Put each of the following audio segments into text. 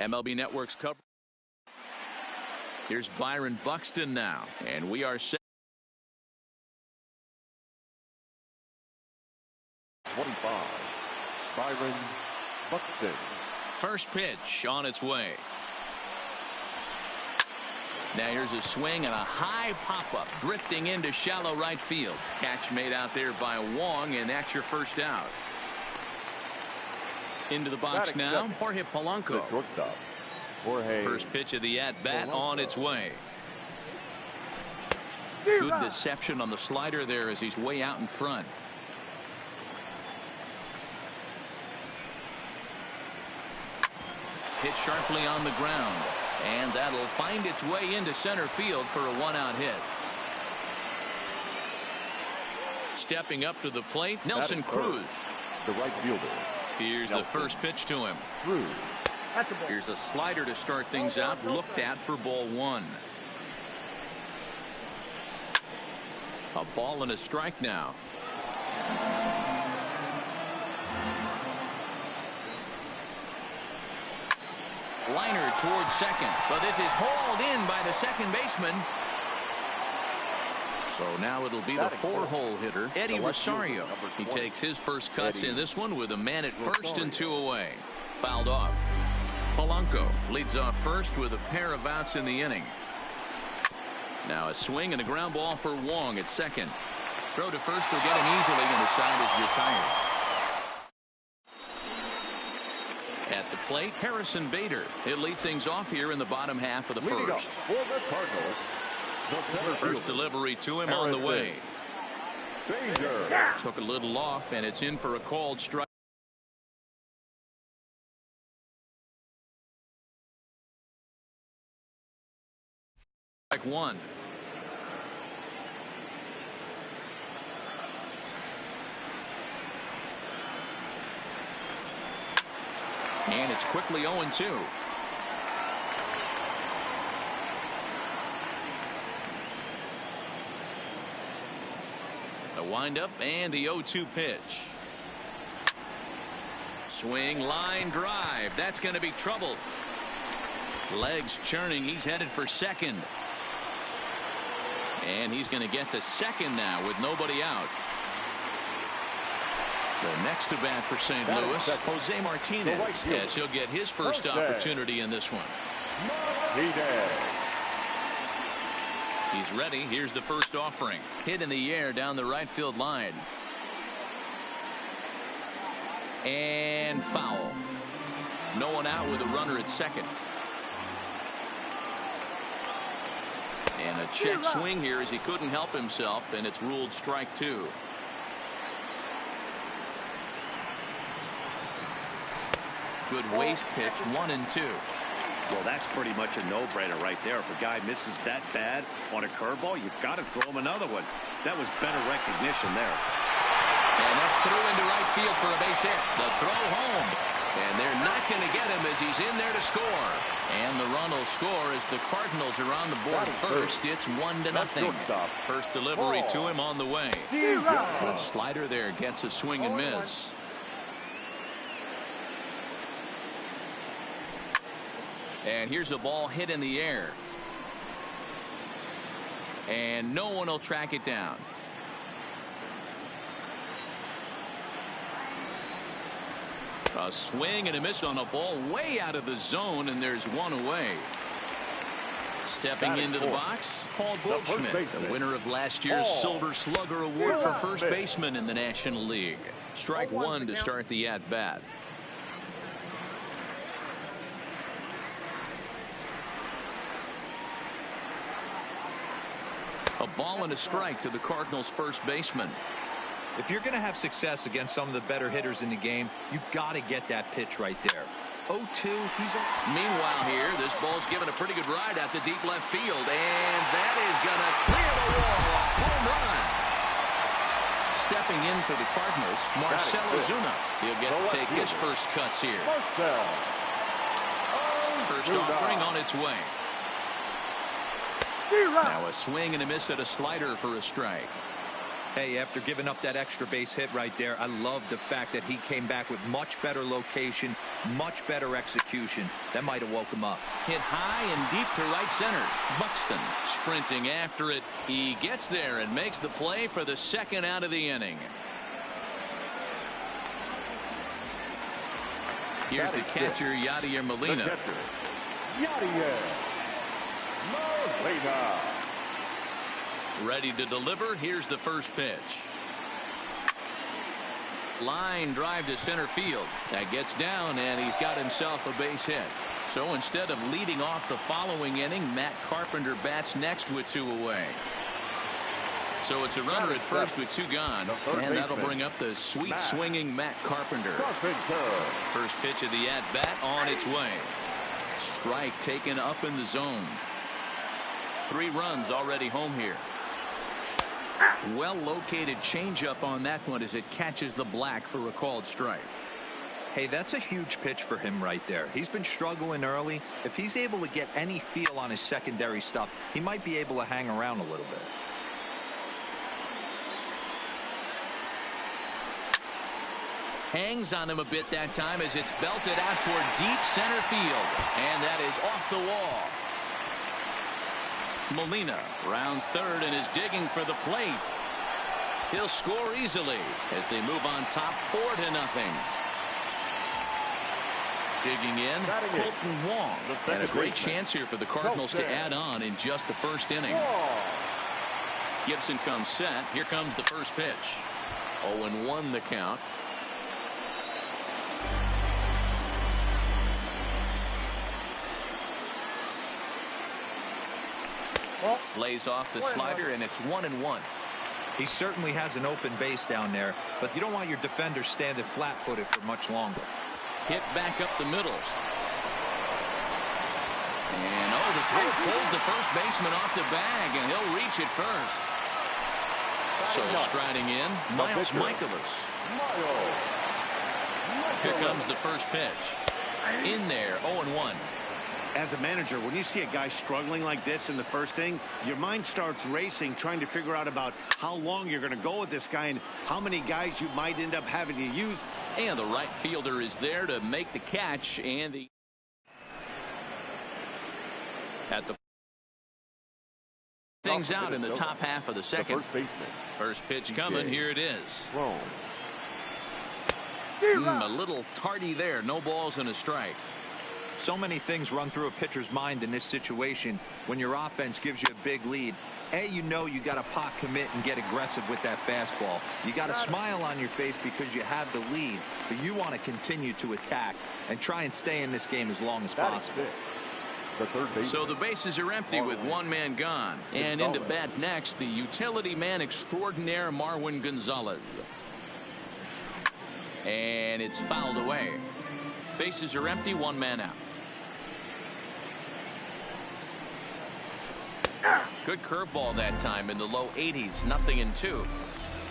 MLB Network's cover. Here's Byron Buxton now, and we are set. 25, Byron Buxton. First pitch on its way. Now here's a swing and a high pop-up drifting into shallow right field. Catch made out there by Wong, and that's your first out. Into the box now, Jorge Polanco. Shortstop, Jorge. First pitch of the at-bat on its way. Good deception on the slider there as he's way out in front. Hit sharply on the ground, and that'll find its way into center field for a one-out hit. Stepping up to the plate, Nelson Cruz. The right fielder. Here's the first pitch to him. Cruz. Here's a slider to start things out, looked at for ball one. A ball and a strike now. Liner towards second, but this is hauled in by the second baseman. So now it'll be the four-hole hitter, Eddie Rosario. He takes his first cuts in this one with a man at first and two away. Fouled off. Polanco leads off first with a pair of outs in the inning. Now a swing and a ground ball for Wong at second. Throw to first will get him easily, and the side is retired. At the plate, Harrison Bader. He'll lead things off here in the bottom half of the first. For the Cardinals, the first delivery to him on the way. Bader. Took a little off, and it's in for a called strike. Strike one. And it's quickly 0-2. The windup and the 0-2 pitch. Swing, line drive. That's going to be trouble. Legs churning. He's headed for second. And he's going to get to second now with nobody out. The next to bat for St. Louis, Jose Martinez. Yes, he'll get his first opportunity in this one. He's ready. Here's the first offering. Hit in the air down the right field line. And foul. No one out with a runner at second. And a check swing here as he couldn't help himself, and it's ruled strike two. Good waist pitch, 1-2. Well, that's pretty much a no-brainer right there. If a guy misses that bad on a curveball, you've got to throw him another one. That was better recognition there. And that's through into right field for a base hit. The throw home. And they're not going to get him as he's in there to score. And the run will score as the Cardinals are on the board first. It's 1-0. First delivery to him on the way. The slider there gets a swing and miss. And here's a ball hit in the air. And no one will track it down. A swing and a miss on a ball way out of the zone, and there's one away. Stepping into the box, Paul Goldschmidt, the winner of last year's Silver Slugger Award for first baseman in the National League. Strike one to start the at-bat. A ball and a strike to the Cardinals' first baseman. If you're going to have success against some of the better hitters in the game, you've got to get that pitch right there. 0-2. Meanwhile here, this ball's given a pretty good ride out to deep left field, and that is going to clear the wall. A home run. Stepping in for the Cardinals, Marcell Ozuna. He'll get to take his first cuts here. First offering on its way. Now a swing and a miss at a slider for a strike. Hey, after giving up that extra base hit right there, I love the fact that he came back with much better location, much better execution. That might have woke him up. Hit high and deep to right center. Buxton sprinting after it. He gets there and makes the play for the second out of the inning. Here's the catcher, Yadier Molina. The catcher, Yadier Molina. Ready to deliver. Here's the first pitch. Line drive to center field. That gets down, and he's got himself a base hit. So instead of leading off the following inning, Matt Carpenter bats next with 2 away. So it's a runner at first with 2 gone, and that'll bring up the sweet swinging Matt Carpenter. First pitch of the at-bat on its way. Strike taken up in the zone. 3 runs already home here. Well located changeup on that one as it catches the black for a called strike. Hey, that's a huge pitch for him right there. He's been struggling early. If he's able to get any feel on his secondary stuff, he might be able to hang around a little bit. Hangs on him a bit that time as it's belted out toward deep center field, and that is off the wall. Molina rounds third and is digging for the plate. He'll score easily as they move on top 4-0. Digging in, Colton Wong. And a great chance here for the Cardinals to add on in just the first inning. Gibson comes set. Here comes the first pitch. 0-1 the count. Lays off the slider, and it's 1-1. He certainly has an open base down there, but you don't want your defender standing flat-footed for much longer. Hit back up the middle. And the throw pulls the first baseman off the bag, and he'll reach it first. So striding in, Miles Michaelis. Here comes the first pitch. In there, 0-1. As a manager, when you see a guy struggling like this in the first inning, your mind starts racing, trying to figure out about how long you're going to go with this guy and how many guys you might end up having to use. And the right fielder is there to make the catch, and things out in the top half of the second. First pitch coming. Here it is. A little tardy there. No balls and a strike. So many things run through a pitcher's mind in this situation when your offense gives you a big lead. You know you got to pot commit and get aggressive with that fastball. You got a smile on your face because you have the lead, but you want to continue to attack and try and stay in this game as long as possible. So the bases are empty with 1 man gone. And into bat next, the utility man extraordinaire Marwin Gonzalez. And it's fouled away. Bases are empty, 1 man out. Good curveball that time in the low 80s, 0-2.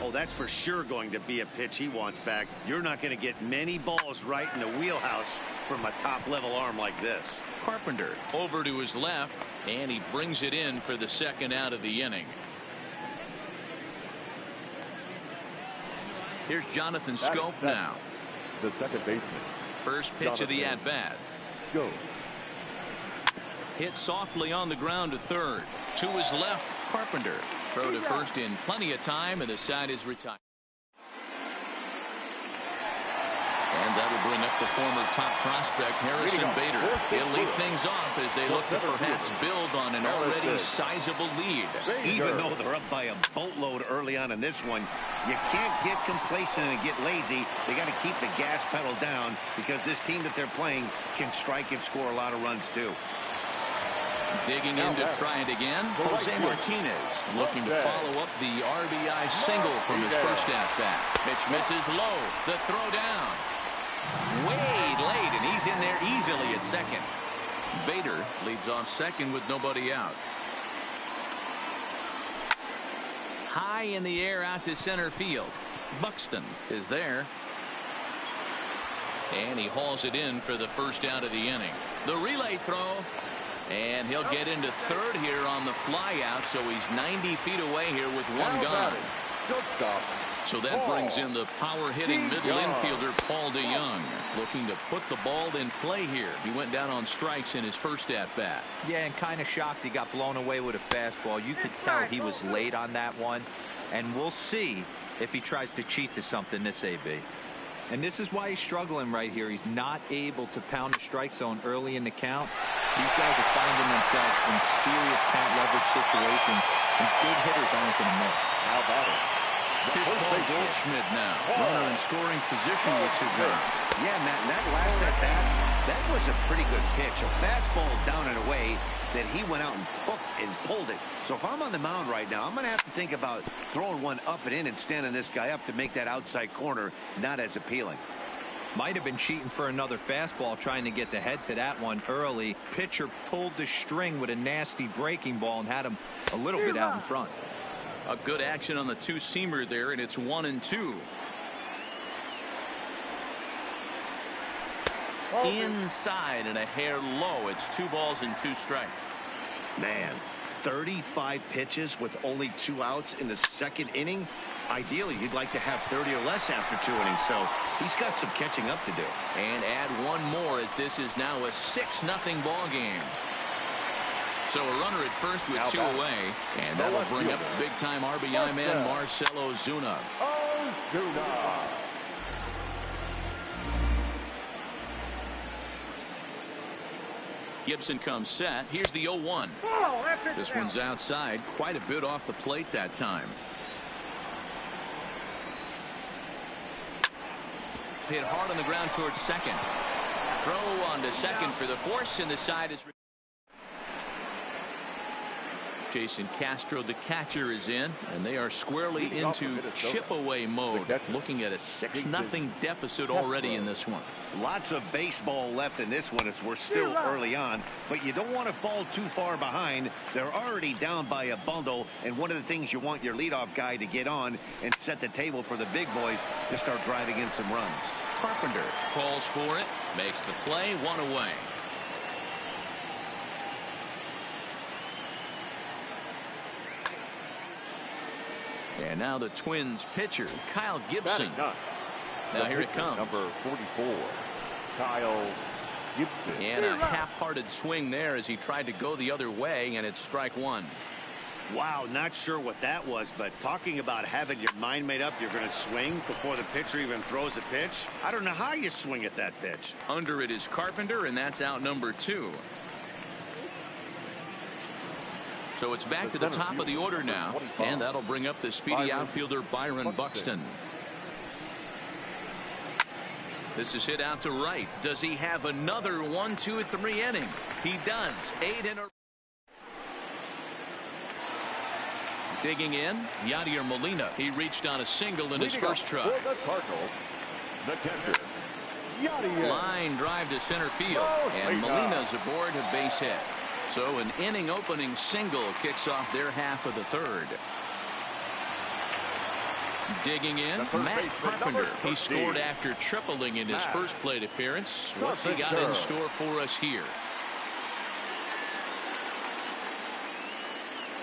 Oh, that's for sure going to be a pitch he wants back. You're not going to get many balls right in the wheelhouse from a top-level arm like this. Carpenter over to his left, and he brings it in for the second out of the inning. Here's Jonathan Scope now. The second baseman. First pitch of the at-bat. Go. Hit softly on the ground to third. To his left, Carpenter. Throw to first in plenty of time, and the side is retired. And that'll bring up the former top prospect, Harrison Bader. He'll lead things off as they look to perhaps build on an already sizable lead. Even though they're up by a boatload early on in this one, you can't get complacent and get lazy. They got to keep the gas pedal down because this team that they're playing can strike and score a lot of runs too. Digging in to try it again, Jose Martinez looking to follow up the RBI single from his first at-bat. Pitch misses low. The throw down. Way late, and he's in there easily at second. Bader leads off second with nobody out. High in the air out to center field. Buxton is there. And he hauls it in for the first out of the inning. The relay throw. And he'll get into third here on the fly out, so he's 90 feet away here with 1 gone. shortstop. So that brings in the power-hitting middle infielder, Paul DeYoung, looking to put the ball in play here. He went down on strikes in his first at-bat. Yeah, and kind of shocked he got blown away with a fastball. You could tell he was late on that one, and we'll see if he tries to cheat to something this AB. And this is why he's struggling right here. He's not able to pound the strike zone early in the count. These guys are finding themselves in serious count leverage situations, and big hitters aren't going to miss. How about it? Here's Paul Goldschmidt now. Runner in scoring position with Chagrin. Yeah, Matt, that last at-bat, that was a pretty good pitch. A fastball down and away that he went out and took and pulled it. So if I'm on the mound right now, I'm going to have to think about throwing one up and in and standing this guy up to make that outside corner not as appealing. Might have been cheating for another fastball, trying to get the head to that one early. Pitcher pulled the string with a nasty breaking ball and had him a little bit out in front. A good action on the two-seamer there, and it's 1-2. Inside and a hair low. It's 2 balls and 2 strikes. Man, 35 pitches with only 2 outs in the second inning. Ideally, you'd like to have 30 or less after 2 innings, so he's got some catching up to do. And add one more as this is now a 6-0 ball game. So a runner at first with 2 away, and that'll bring up big-time RBI man Marcell Ozuna. Gibson comes set. Here's the 0-1. This one's outside, quite a bit off the plate that time. Hit hard on the ground towards second. Throw on to second for the force, and the side is. Jason Castro, the catcher, is in, and they are squarely into chip-away mode, looking at a 6-0 deficit already in this one. Lots of baseball left in this one as we're still early on, but you don't want to fall too far behind. They're already down by a bundle, and one of the things you want your leadoff guy to get on and set the table for the big boys to start driving in some runs. Carpenter calls for it, makes the play, 1 away. And now the Twins pitcher, Kyle Gibson. Now here it comes. Number 44, Kyle Gibson. And a half-hearted swing there as he tried to go the other way, and it's strike 1. Wow, not sure what that was, but talking about having your mind made up, you're going to swing before the pitcher even throws a pitch. I don't know how you swing at that pitch. Under it is Carpenter, and that's out number 2. So it's back to the top of the order now, and that'll bring up the speedy outfielder Byron Buxton. This is hit out to right. Does he have another 1, 2, 3 inning? He does. 8 in a row. Digging in, Yadier Molina. He reached on a single in his first try. For the Cardinals, the catcher, Yadier. Line drive to center field, and Molina's aboard a base hit. So an inning opening single kicks off their half of the third. Digging in, Matt Carpenter. He scored after tripling in his first plate appearance. What's he got in store for us here?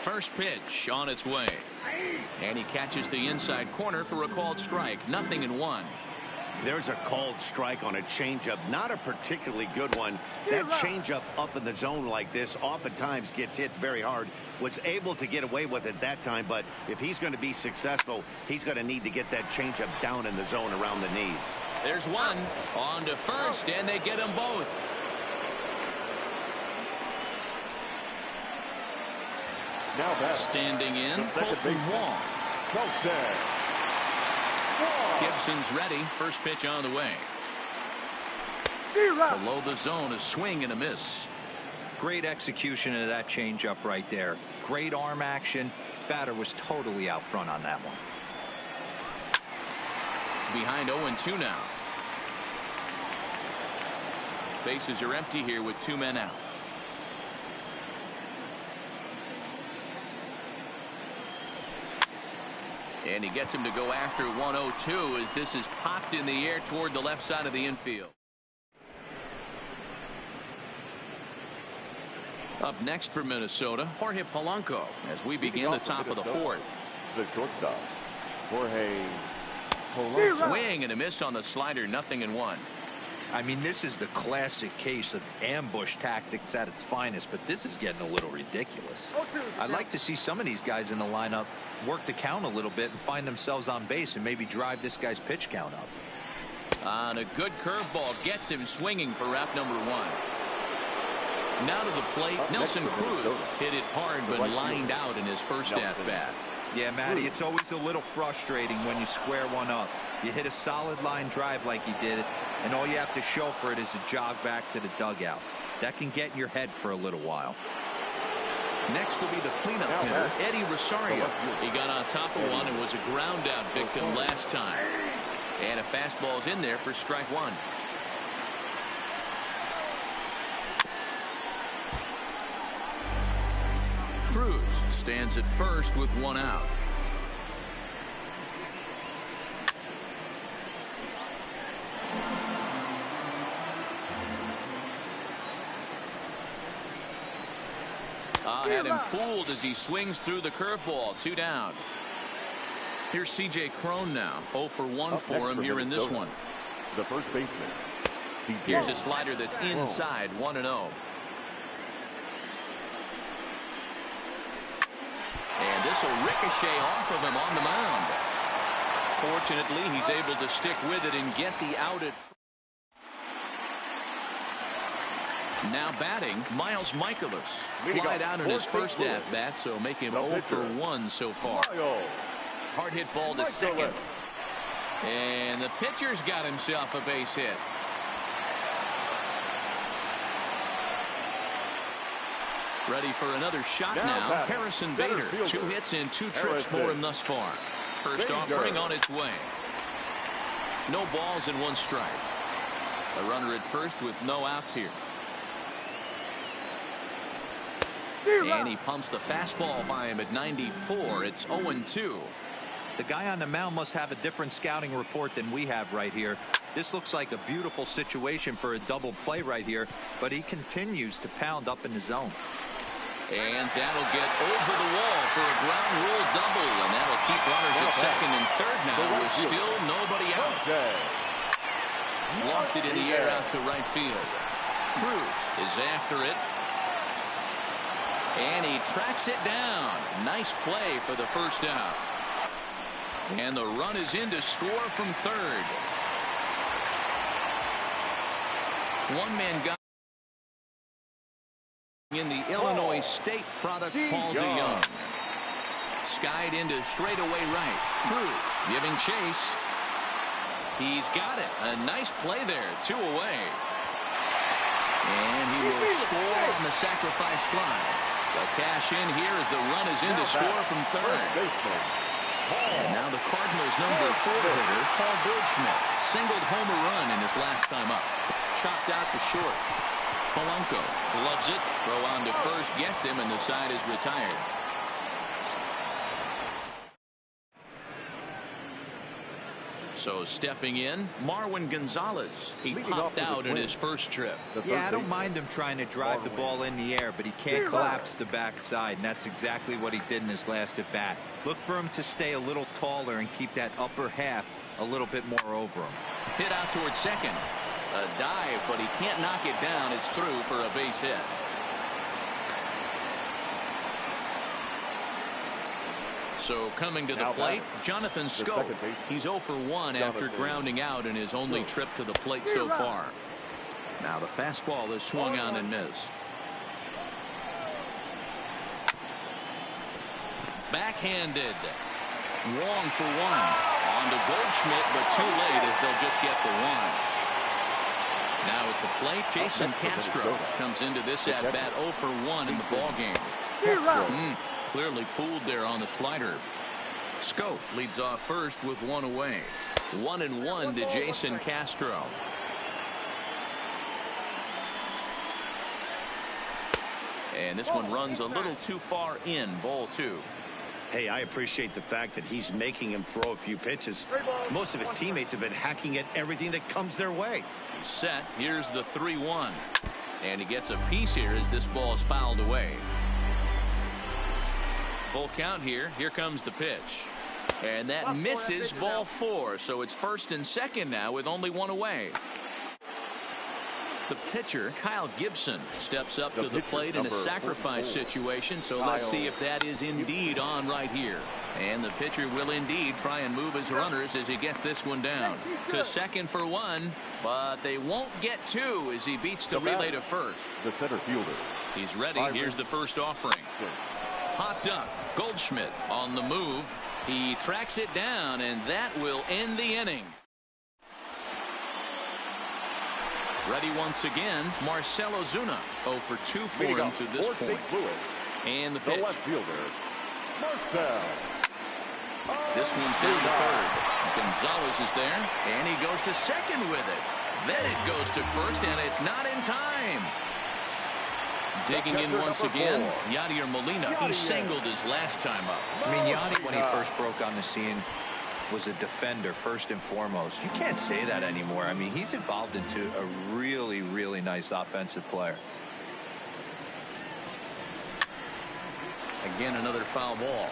First pitch on its way. And he catches the inside corner for a called strike. 0-1. There's a called strike on a changeup, not a particularly good one. That changeup up in the zone like this oftentimes gets hit very hard. Was able to get away with it that time, but if he's going to be successful, he's going to need to get that changeup down in the zone around the knees. There's one on to first, and they get them both. Now back. Standing in, Colton Wong. Gibson's ready. First pitch on the way. Below the zone, a swing and a miss. Great execution of that changeup right there. Great arm action. Batter was totally out front on that one. Behind 0-2 now. Bases are empty here with 2 men out. And he gets him to go after 1-0-2 as this is popped in the air toward the left side of the infield. Up next for Minnesota, Jorge Polanco as we begin the top of the 4th. The shortstop, Swing and a miss on the slider, 0-1. I mean, this is the classic case of ambush tactics at its finest, but this is getting a little ridiculous. I'd like to see some of these guys in the lineup work the count a little bit and find themselves on base and maybe drive this guy's pitch count up. On a good curveball gets him swinging for wrap number 1. Now to the plate, Nelson Cruz hit it hard but lined out in his first at-bat. Yeah, Matty, it's always a little frustrating when you square one up. You hit a solid line drive like he did, and all you have to show for it is a jog back to the dugout. That can get in your head for a little while. Next will be the cleanup hitter, Eddie Rosario. He got on top of one and was a ground out victim last time. And a fastball's in there for strike 1. Cruz stands at first with 1 out. Had him fooled as he swings through the curveball. 2 down. Here's C.J. Cron now. 0 for 1 for him here in this one. The first baseman. Here's a slider that's inside, 1-0. And this will ricochet off of him on the mound. Fortunately, he's able to stick with it and get the out at. Now batting, Miles Michaelis. Flied out in his first at-bat, so make him 0 for 1 so far. Hard hit ball to second. And the pitcher's got himself a base hit. Ready for another shot now. Harrison Bader. 2 hits and 2 trips for him thus far. First offering on its way. No balls and 1 strike. A runner at first with no outs here. And he pumps the fastball by him at 94. It's 0-2. The guy on the mound must have a different scouting report than we have right here. This looks like a beautiful situation for a double play right here, but he continues to pound up in the zone. And that'll get over the wall for a ground rule double, and that'll keep runners at second and third now with still nobody out. Loft it in the air out to right field. Cruz is after it. And he tracks it down. Nice play for the first out. And the run is in to score from third. One man got in the Illinois State product, Paul DeYoung. Skied into straightaway right. Cruz giving chase. He's got it. A nice play there. 2 away. And he will score on the sacrifice fly. They'll cash in here as the run is in to score from third. And now the Cardinals' number 4 hitter, Paul Goldschmidt, singled homer run in his last time up. Chopped out to short. Polanco gloves it. Throw on to first gets him, and the side is retired. So stepping in, Marwin Gonzalez. He popped out in his first trip. Yeah, I don't mind him trying to drive the ball in the air, but he can't collapse the backside, and that's exactly what he did in his last at bat. Look for him to stay a little taller and keep that upper half a little bit more over him. Hit out towards second. A dive, but he can't knock it down. It's through for a base hit. So coming to the plate, Jonathan Schoop. He's 0 for 1 after grounding out in his only trip to the plate so far. Now the fastball is swung on and missed. Backhanded. Wong for 1. On to Goldschmidt, but too late as they'll just get the 1. Now at the plate, Jason Castro comes into this at-bat 0 for 1 in the ballgame. Clearly fooled there on the slider. Schoop leads off first with 1 away. 1-1 to Jason Castro. And this one runs a little too far in. Ball 2. Hey, I appreciate the fact that he's making him throw a few pitches. Most of his teammates have been hacking at everything that comes their way. He's set. Here's the 3-1. And he gets a piece here as this ball is fouled away. Full count here. Here comes the pitch. And that misses ball 4. So it's 1st and 2nd now with only 1 away. The pitcher, Kyle Gibson, steps up to the plate in a sacrifice situation. So let's see if that is indeed on right here. And the pitcher will indeed try and move his runners as he gets this one down. To 2nd for 1, but they won't get 2 as he beats the relay to 1st. The center fielder. He's ready. Here's the first offering. Popped up. Goldschmidt on the move. He tracks it down, and that will end the inning. Ready once again, Marcell Ozuna. 0 for 2 for him to this point. And the pitch. The left fielder, Marcell. This one's down to 3rd. Gonzalez is there, and he goes to 2nd with it. Then it goes to 1st, and it's not in time. Digging in once again, Yadier Molina. He singled his last time up. I mean, Yadi, when he first broke on the scene, was a defender first and foremost. You can't say that anymore. I mean, he's evolved into a really, really nice offensive player. Again, another foul ball.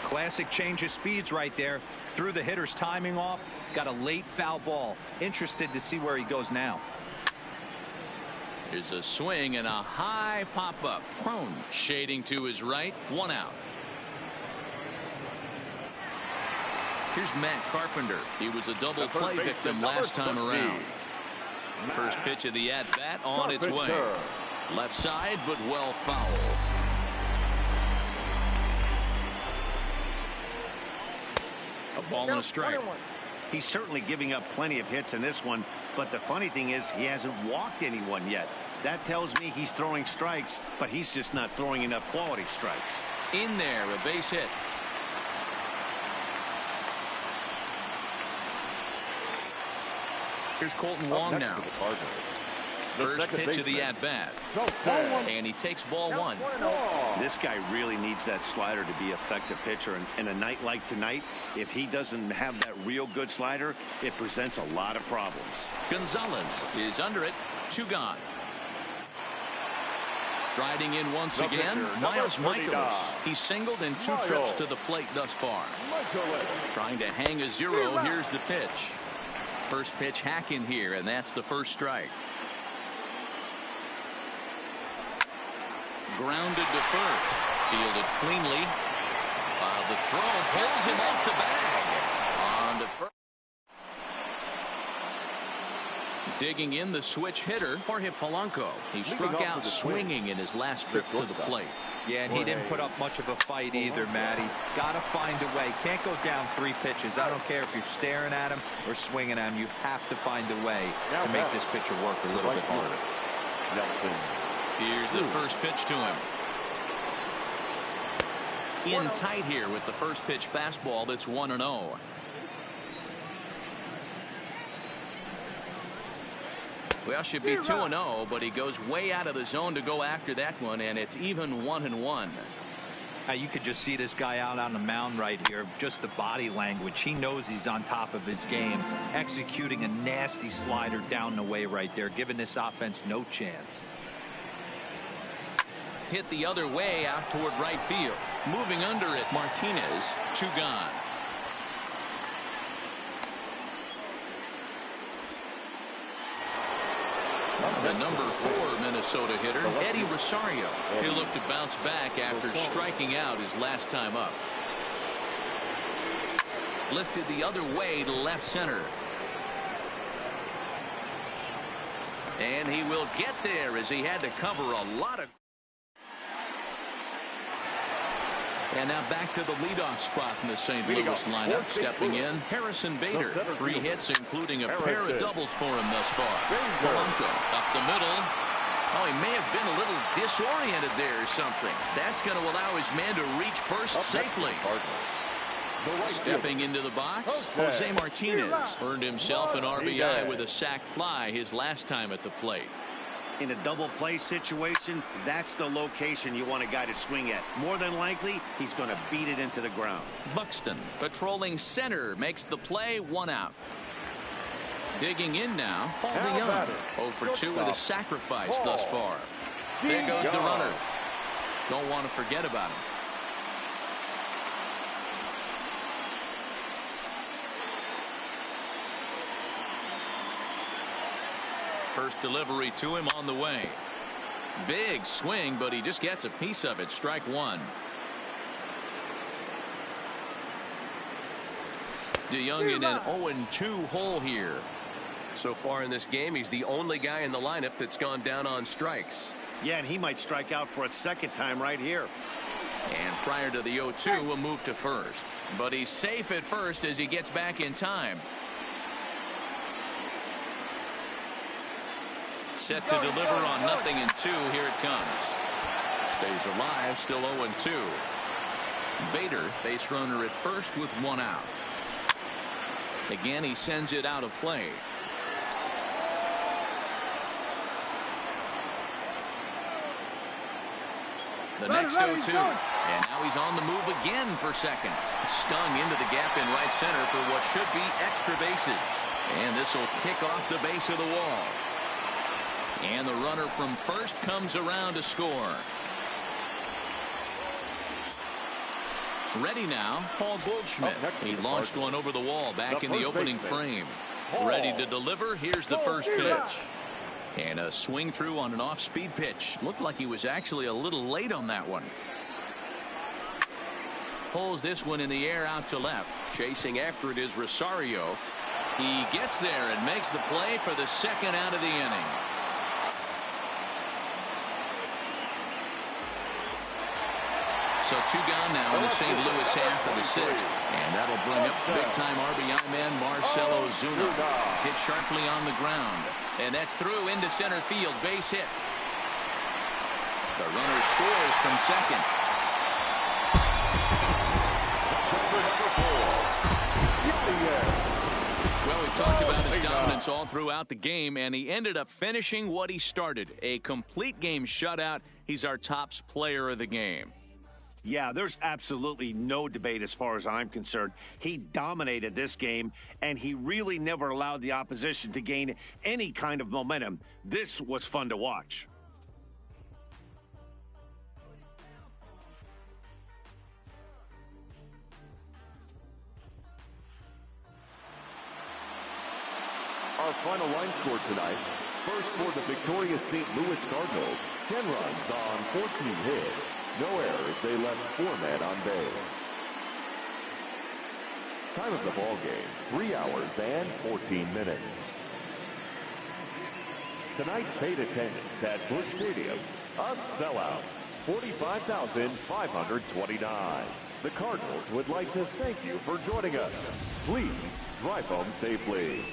Classic change of speeds right there. Threw the hitter's timing off. Got a late foul ball. Interested to see where he goes now. Here's a swing and a high pop-up. Crone shading to his right. 1 out. Here's Matt Carpenter. He was a double play victim last time around. First pitch of the at-bat on its way. Left side, but well foul. A ball and a strike. He's certainly giving up plenty of hits in this one, but the funny thing is he hasn't walked anyone yet. That tells me he's throwing strikes, but he's just not throwing enough quality strikes. In there, a base hit. Here's Colton Wong now. First pitch of the at-bat. And he takes ball 1. This guy really needs that slider to be an effective pitcher. And a night like tonight, if he doesn't have that real good slider, it presents a lot of problems. Gonzalez is under it. 2 gone. Striding in once again, Miles Michaels. He's singled in 2 trips to the plate thus far. Trying to hang a 0. Here's the pitch. First pitch hack in here, and that's the first strike. Grounded to 1st. Fielded cleanly. The throw pulls him off the bag. On to 1st. Digging in the switch hitter, Jorge Polanco. He struck out swinging in his last trip to the plate. Yeah, and he didn't put up much of a fight either, Matty. Got to find a way. Can't go down 3 pitches. I don't care if you're staring at him or swinging at him. You have to find a way to make this pitcher work a little bit harder. Here's the first pitch to him. In tight here with the first pitch fastball that's 1-0. Well, should be 2-0, but he goes way out of the zone to go after that one, and it's even 1-1. You could just see this guy out on the mound right here. Just the body language. He knows he's on top of his game. Executing a nasty slider down the way right there, giving this offense no chance. Hit the other way out toward right field. Moving under it, Martinez. 2 gone. The number 4 Minnesota hitter, Eddie Rosario. He'll look to bounce back after striking out his last time up. Lifted the other way to left center. And he will get there as he had to cover a lot of. And now back to the leadoff spot in the St. Louis lineup. Stepping in, Harrison Bader. 3 hits, including a pair of doubles for him thus far. Polanco up the middle. Oh, he may have been a little disoriented there or something. That's going to allow his man to reach first safely. Stepping into the box, Jose Martinez earned himself an RBI with a sac fly his last time at the plate. In a double play situation, that's the location you want a guy to swing at. More than likely, he's going to beat it into the ground. Buxton patrolling center makes the play. 1 out. Digging in now, Paul DeYoung. 0 for 2 with a sacrifice thus far. There goes the runner. Don't want to forget about him. First delivery to him on the way. Big swing, but he just gets a piece of it. Strike one. DeYoung in an 0-2 hole here. So far in this game, he's the only guy in the lineup that's gone down on strikes. Yeah, and he might strike out for a second time right here. And prior to the 0-2, we'll move to first. But he's safe at first as he gets back in time. Set to deliver on 0-2. Here it comes. Stays alive, still 0-2. Bader, base runner at first with one out. Again, he sends it out of play. The next 0-2. And now he's on the move again for second. Stung into the gap in right center for what should be extra bases. And this will kick off the base of the wall. And the runner from first comes around to score. Ready now, Paul Goldschmidt. He launched one over the wall back in the opening frame. Ready to deliver. Here's the first pitch. And a swing through on an off-speed pitch. Looked like he was actually a little late on that one. Pulls this one in the air out to left. Chasing after it is Rosario. He gets there and makes the play for the second out of the inning. So two gone now in the St. Louis half of the sixth. And that'll bring up big-time RBI man Marcell Ozuna. Hit sharply on the ground. And that's through into center field. Base hit. The runner scores from second. Well, we've talked about his dominance all throughout the game, and he ended up finishing what he started. A complete game shutout. He's our tops player of the game. Yeah, there's absolutely no debate as far as I'm concerned. He dominated this game, and he really never allowed the opposition to gain any kind of momentum. This was fun to watch. Our final line score tonight. First for the victorious St. Louis Cardinals, 10 runs on 14 hits. No errors. They left 4 men on base. Time of the ball game, 3 hours and 14 minutes. Tonight's paid attendance at Busch Stadium, a sellout, 45,529. The Cardinals would like to thank you for joining us. Please drive home safely.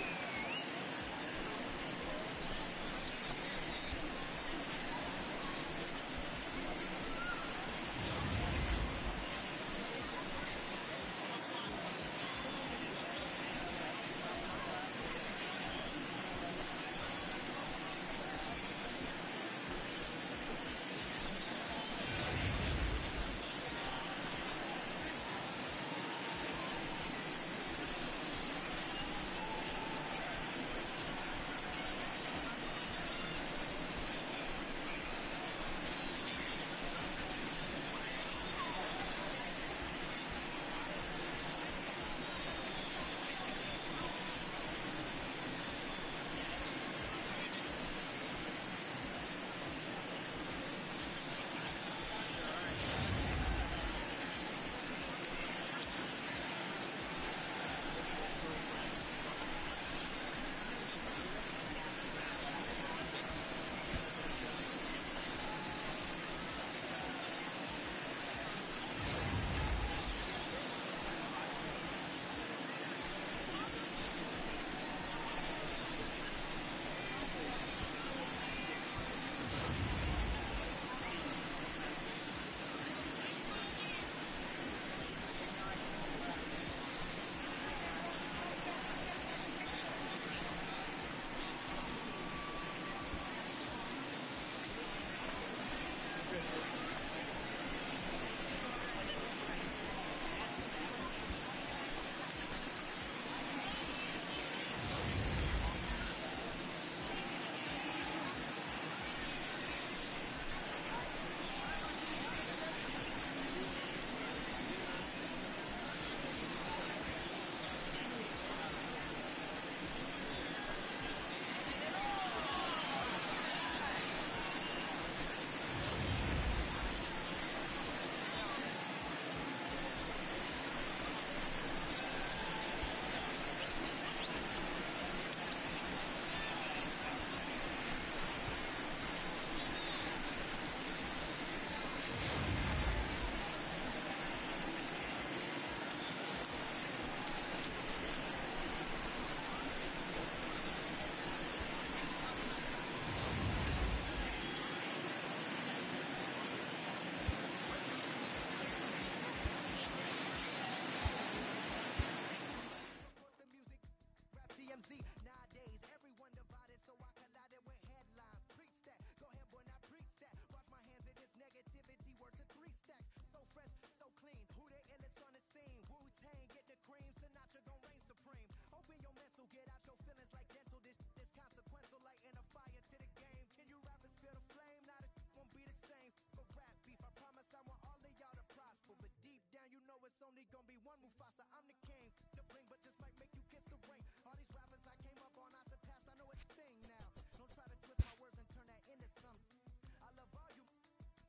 Gonna be one Mufasa, I'm the king. The bling, but just might make you kiss the ring. All these rappers I came up on, I surpassed, I know it's Sting now. Don't try to twist my words and turn that into something. I love all you,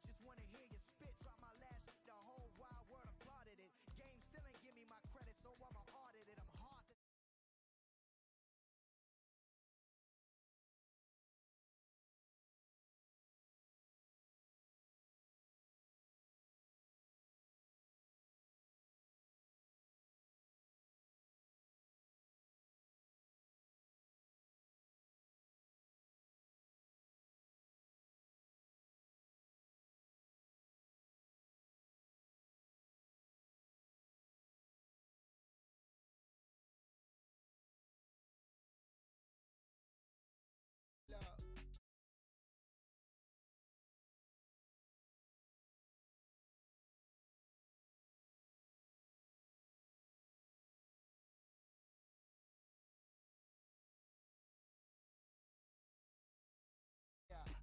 just wanna hear you spit. Drop my last, the whole wild world applauded it. Game still ain't give me my credit, so I'ma audit it. I'm hard to love.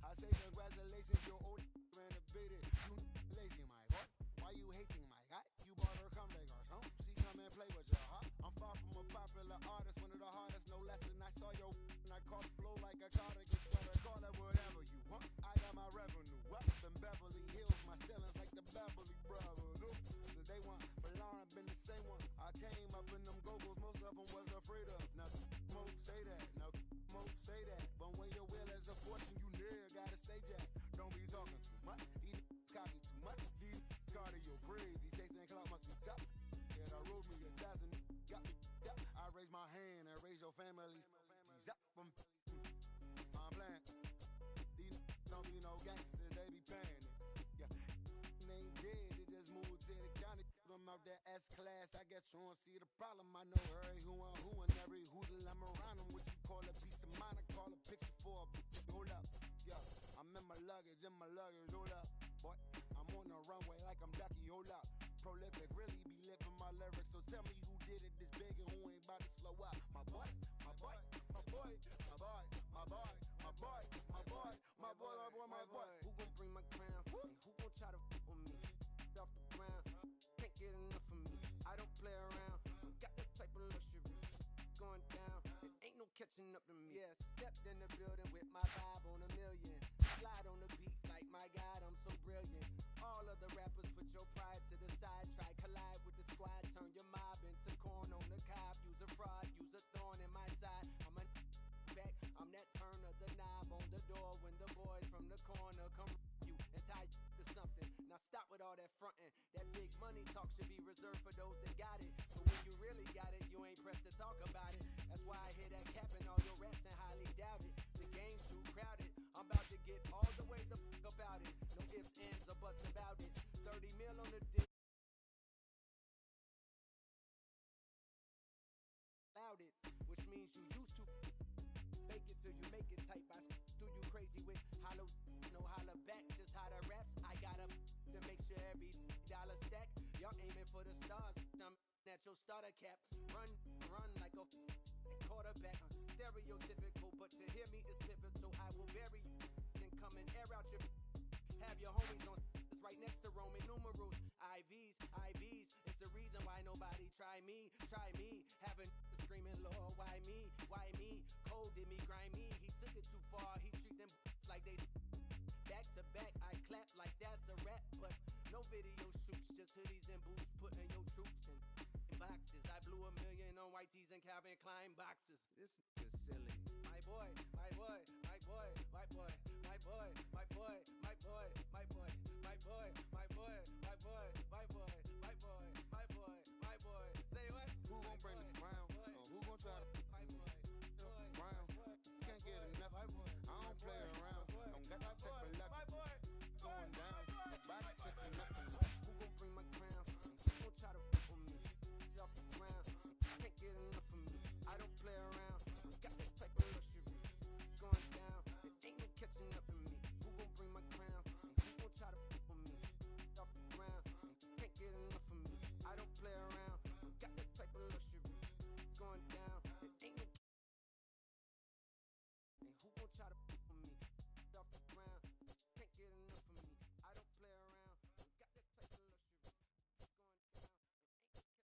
I say congratulations, your old man beat it. You lazy, my boy. Why you hating, my guy? You bought her come back or something. She come and play with your heart. I'm far from a popular artist, one of the hardest, no less than I saw your and I caught blow like a cardigan sweater. Call it whatever you want. I got my revenue up in Beverly Hills. My ceilings like the Beverly Brothers. Since they want, but Lauren been the same one. I came up in them go-go's, most of them was afraid of. Now, Mo say that. Now, Mo say that. But when your will is a fortune, you never gotta say jack. Don't be talking too much. These copy too much. These cardio crazy. Chasing clout must be tough. Yeah, I wrote me a dozen. Got me up. I raise my hand and raise your family's up. I'm playing. These don't be no gangsters. They be paying it. Yeah. They ain't dead. They just moved to the county. Them out that S-class. I guess you don't see the problem. I know every who and every hoodle I'm around them. What you call a piece of mind, I call a picture for a hold up. Yeah, I'm in my luggage, hold up. Boy, I'm on the runway like I'm Ducky, hold up. Prolific, really be living my lyrics. So tell me who did it this big and who ain't about to slow up. My boy, my boy, my boy, my boy, my boy, my boy, my boy, my boy, my boy, my boy. Who gon' bring my crown? And who gon' try to f with me? Off the ground, can't get enough of me. I don't play around, got that type of luxury. Going down, it ain't no catching up to me. Yeah, stepped in the building with my vibe on a million. Slide on the beat like my God, I'm so brilliant. All of the rappers put your pride to the side. Try collide with the squad, turn your mob into corn on the cob. Use a fraud, use a thorn in my side. I'm a back, I'm that turn of the knob on the door when the boys from the corner come you and tie you to something. Now stop with all that frontin'. That big money talk should be reserved for those that got it. But when you really got it, you ain't pressed to talk about it. That's why I hear that capping all your raps and highly doubt it. The game's too crowded. I'm about to get all the way the fuck about it. No ifs, ands, or buts about it. 30 mil on the dick. Loud it, which means you used to fake it till you make it type. I do you crazy with hollow, no holler back, just how the raps. I got up to make sure every dollar stack. Y'all aiming for the stars, I'm at your starter cap. Run like a quarterback. Stereotypical, but to hear me is pivotal. I will bury you and come and air out your. Have your homies on right next to Roman numerals. IVs, it's the reason why nobody try me. Having screaming, Lord, why me? Cold did me, grimy. He took it too far, he treat them like they back to back. I clap like that's a rap, but no video shoots, just hoodies and boots, putting your troops in boxes. I blew $1 million on white tees and Calvin Klein boxes. This is silly. My boy, my boy, my boy, my boy, my boy, my boy, my boy, my boy, my boy, my boy, my boy, my boy, my boy, my boy, my boy. Say what? Who gon' bring the crown? Who gon' try to crown? Can't get enough. I don't play around. Don't got that type of luck. Going down. Nobody catching nothing. Who gon' bring my crown? Who gon' try to with me? Off the ground. Can't get enough of me. I don't play around. Got that type of luxury. Going down. It ain't no catching up in me. Who gon' bring my crown? Who gon' try to with me? Off the ground. Can't get enough of me. I don't play around. Got that type of luxury. Going down. It ain't no. And who gon' try to with me? Off the ground. Can't get enough of me. I don't play around. Got that type of luxury. Going down. It ain't no.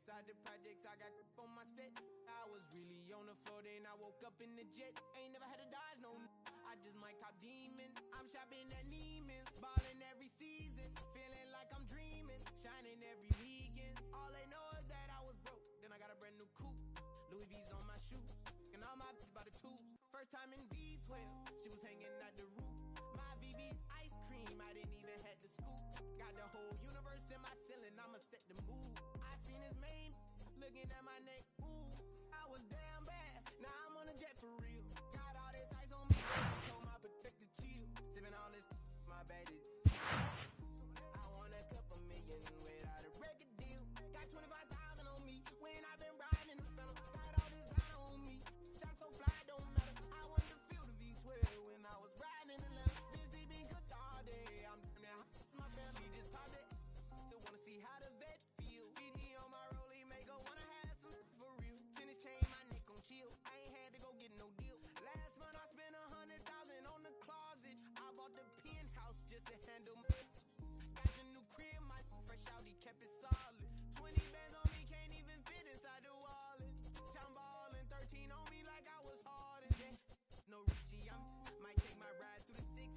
inside the projects, I got on my set. I was really on the floor, then I woke up in the jet. Ain't never had to dodge, no. I just might cop demon. I'm shopping at Neiman's, balling every season, feeling like I'm dreaming, shining every weekend. All they know is that I was broke, then I got a brand new coupe. Louis V's on my shoes, and all my bitches by the tubes. First time in V12, she was hanging at the roof. My VV's ice cream, I didn't even have to scoop. Got the whole universe in my ceiling, I'ma set the mood. I seen his main, looking at my neck, ooh. I was damn bad, now I'm on a jet for real. Got all this ice on me, told my protector chill. Sipping all this, my bad is I want a couple million without a record deal. Got 25,000 on me, when I've been riding the fella. Got all this line on me, I'm so fly, don't matter. I want to feel the V12 when I was riding in Atlanta. Busy being cooked all day, I'm down there, my family just popped it. Still wanna see how the vet feel. BG on my rollie, make her wanna have some for real. Tennis chain, my neck on chill. I ain't had to go get no deal. Last month I spent 100,000 on the closet. I bought the penthouse just to handle me. Got the new crib, my fresh out, he kept it solid. 20 bands on me, can't even fit inside the wallet. John ballin', 13 on me like I was hard. Yeah. No Richie, might take my ride through the six.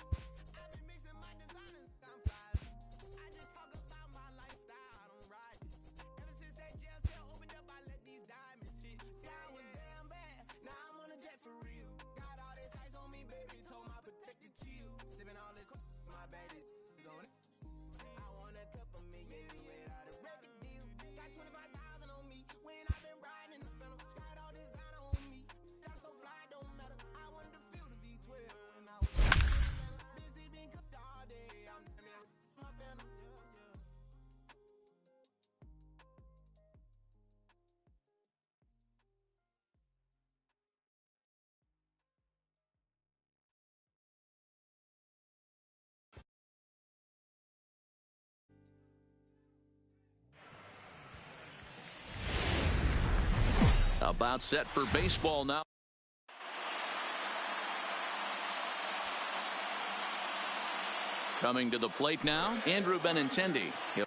I've been mixing my designers, I'm five. I just talk about my lifestyle, I don't ride it. Ever since that jail cell opened up, I let these diamonds hit. Yeah, I was damn bad, now I'm on a jet for real. Got all this ice on me, baby, told my protector chill. Sipping all this, my bad is on it. I want a couple million without a record deal. Got 25,000 on me, when I've been riding the fella. Got all this line on me, I'm so fly, don't matter. I wanted to feel the V12 when I was busy being cooked all day. I'm down there, my family. About set for baseball now. Coming to the plate now, Andrew Benintendi. He'll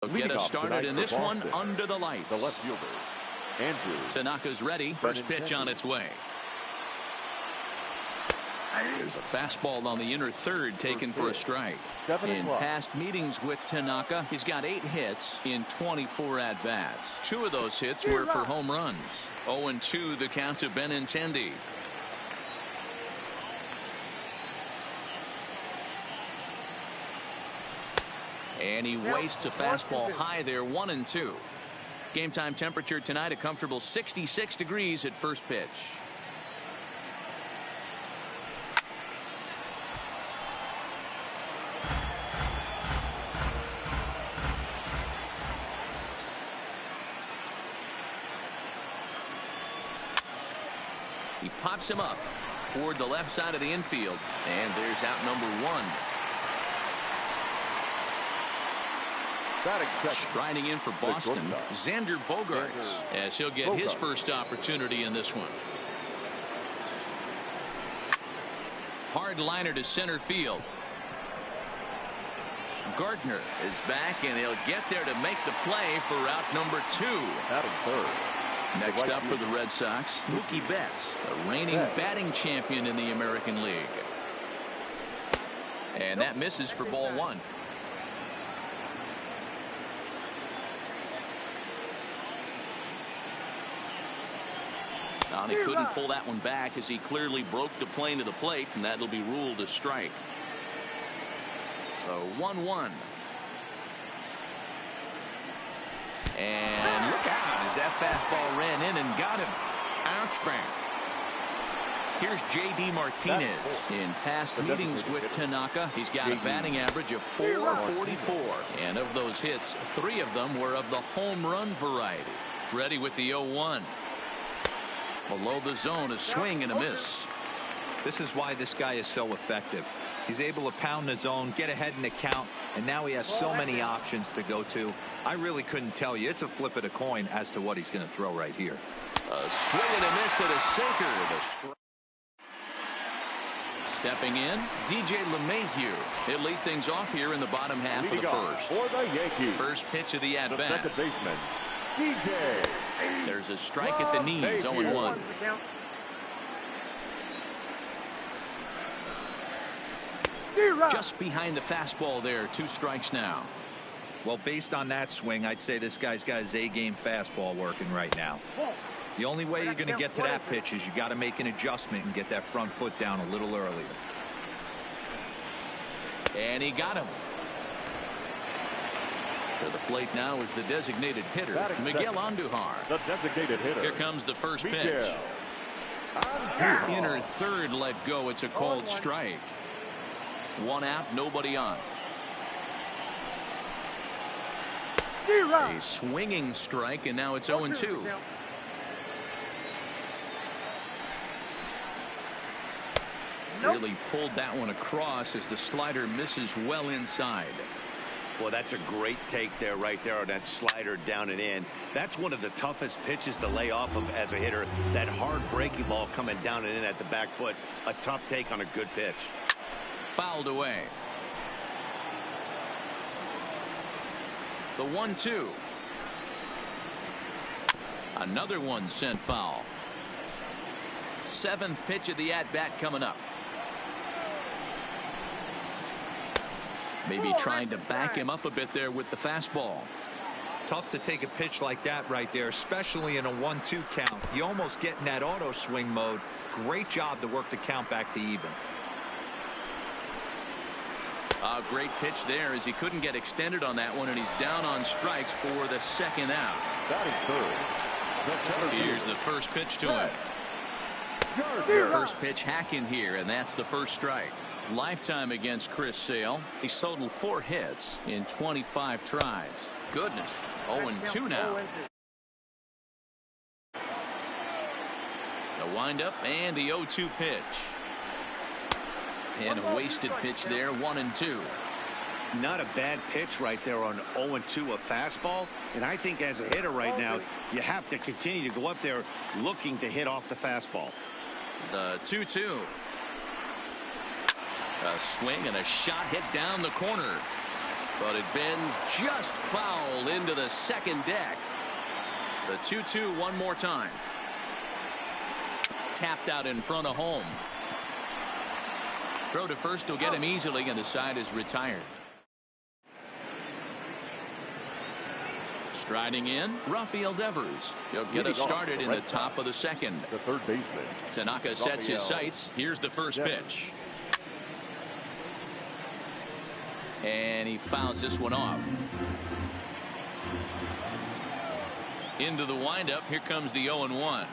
get us started in this one under the lights. The left fielder, Andrew. Tanaka's ready. First pitch on its way. There's a fastball on the inner third taken for a strike. In past meetings with Tanaka, he's got 8 hits in 24 at-bats. 2 of those hits were for home runs. 0-2 the count to Benintendi. And he wastes a fastball high there, 1-2. Game time temperature tonight, a comfortable 66 degrees at first pitch. He pops him up toward the left side of the infield, and there's out number 1. Striding in for Boston, Xander Bogaerts, as he'll get his first opportunity in this one. Hard liner to center field. Gardner is back, and he'll get there to make the play for out number 2. Batting third. Next up for the Red Sox, Mookie Betts, the reigning batting champion in the American League. And that misses for ball 1. He couldn't pull that one back as he clearly broke the plane to the plate, and that'll be ruled a strike. So 1-1. And look out as that fastball ran in and got him. Ouch bang. Here's J.D. Martinez. In past meetings with Tanaka, he's got a batting average of .444. And of those hits, 3 of them were of the home run variety. Ready with the 0-1. Below the zone, a swing and a miss. This is why this guy is so effective. He's able to pound the zone, get ahead in the count, and now he has so many options to go to. I really couldn't tell you. It's a flip of the coin as to what he's going to throw right here. A swing and a miss at a sinker. Stepping in, DJ LeMahieu. He'll lead things off here in the bottom half of the first. For the Yankees, first pitch of the the at-bat. second baseman, DJ. There's a strike at the knees, 0-1. Just behind the fastball there, 2 strikes now. Well, based on that swing, I'd say this guy's got his A-game fastball working right now. The only way you're going to get to that pitch is you got to make an adjustment and get that front foot down a little earlier. And he got him. To the plate now is the designated hitter, Miguel Andujar. The designated hitter. Here comes the first pitch. Miguel Inner third let go. It's a called strike. 1 out, nobody on. A swinging strike, and now it's 0-2. Really pulled that one across as the slider misses well inside. Well, that's a great take there, right there, on that slider down and in. That's one of the toughest pitches to lay off of as a hitter. That hard breaking ball coming down and in at the back foot. A tough take on a good pitch. Fouled away. The 1-2. Another one sent foul. 7th pitch of the at-bat coming up. Maybe trying to back him up a bit there with the fastball. Tough to take a pitch like that right there, especially in a 1-2 count. You almost get in that auto swing mode. Great job to work the count back to even. A great pitch there as he couldn't get extended on that one, and he's down on strikes for the 2nd out. Batting third. Here's the first pitch to him. First pitch hack in here, and that's the first strike. Lifetime against Chris Sale. He's totaled 4 hits in 25 tries. Goodness. 0-2 now. The windup and the 0-2 pitch. And a wasted pitch there, 1-2. Not a bad pitch right there on 0-2, a fastball. And I think as a hitter right now, you have to continue to go up there looking to hit off the fastball. The 2-2. A swing and a shot hit down the corner. But it bends just foul into the second deck. The 2-2 one more time. Tapped out in front of home. Throw to first will get him easily, and the side is retired. Striding in, Rafael Devers. He'll get us started in the top of the 2nd. The third baseman. Tanaka sets his sights. Here's the first pitch. And he fouls this one off. Into the windup. Here comes the 0-1.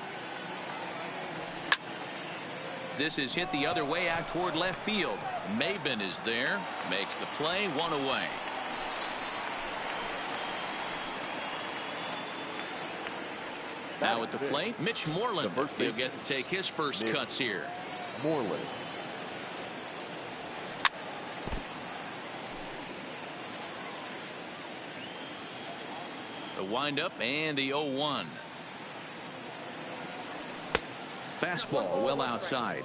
This is hit the other way out toward left field. Maben is there. Makes the play. 1 away. Now at the plate, Mitch Moreland. He'll get to take his first cuts here. Moreland. The windup and the 0-1. Fastball well outside.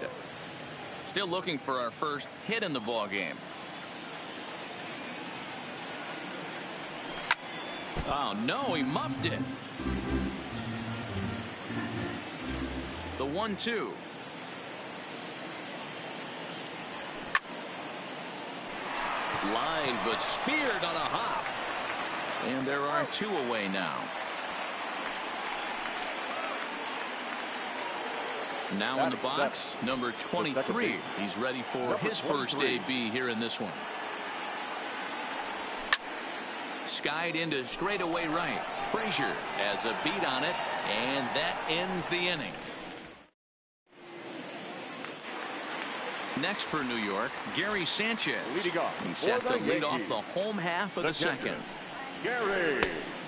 Still looking for our first hit in the ball game. Oh no, he muffed it. The 1-2. Line but speared on a hop. And there are 2 away now. Now in the box, number 23. He's ready for his first AB here in this one. Skied into straightaway right. Frazier has a beat on it, and that ends the inning. Next for New York, Gary Sanchez. Leading off. He's set to lead off the home half of the 2nd. Gary.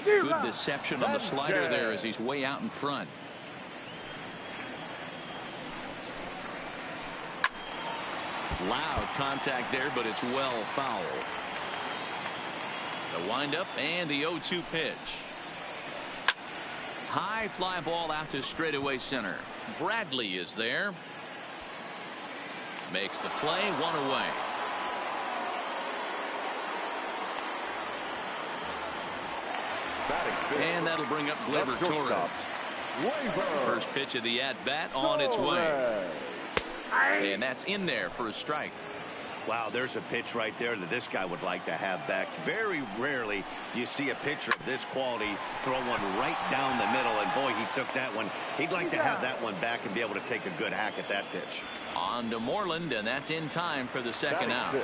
Good deception on the slider there as he's way out in front. Loud contact there, but it's well foul. The windup and the 0-2 pitch. High fly ball out to straightaway center. Bradley is there. Makes the play, one away. And that'll bring up Gleyber Torres. First pitch of the at-bat on its way. And that's in there for a strike. Wow, there's a pitch right there that this guy would like to have back. Very rarely do you see a pitcher of this quality throw one right down the middle, and boy, he took that one. He'd like to have that one back and be able to take a good hack at that pitch. On to Moreland, and that's in time for the second out.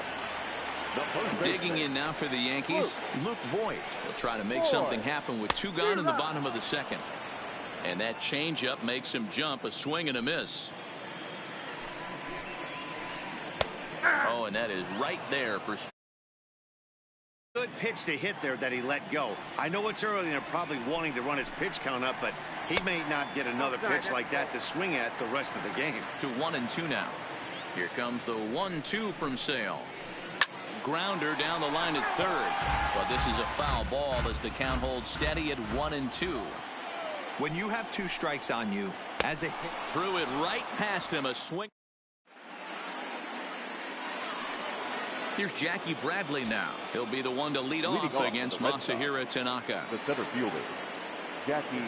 Digging in now for the Yankees, Luke Voigt. He'll try to make something happen with two gone in the bottom of the second. And that changeup makes him jump, a swing and a miss. Oh, and that is right there for. Good pitch to hit there that he let go. I know it's early and they're probably wanting to run his pitch count up, but he may not get another pitch like that to swing at the rest of the game. To 1-2 now. Here comes the 1-2 from Sale. Grounder down the line at third, but this is a foul ball as the count holds steady at 1-2. When you have two strikes on you, as a hit, threw it right past him, a swing. Here's Jackie Bradley now. He'll be the one to lead off against Masahiro Tanaka. The center fielder, Jackie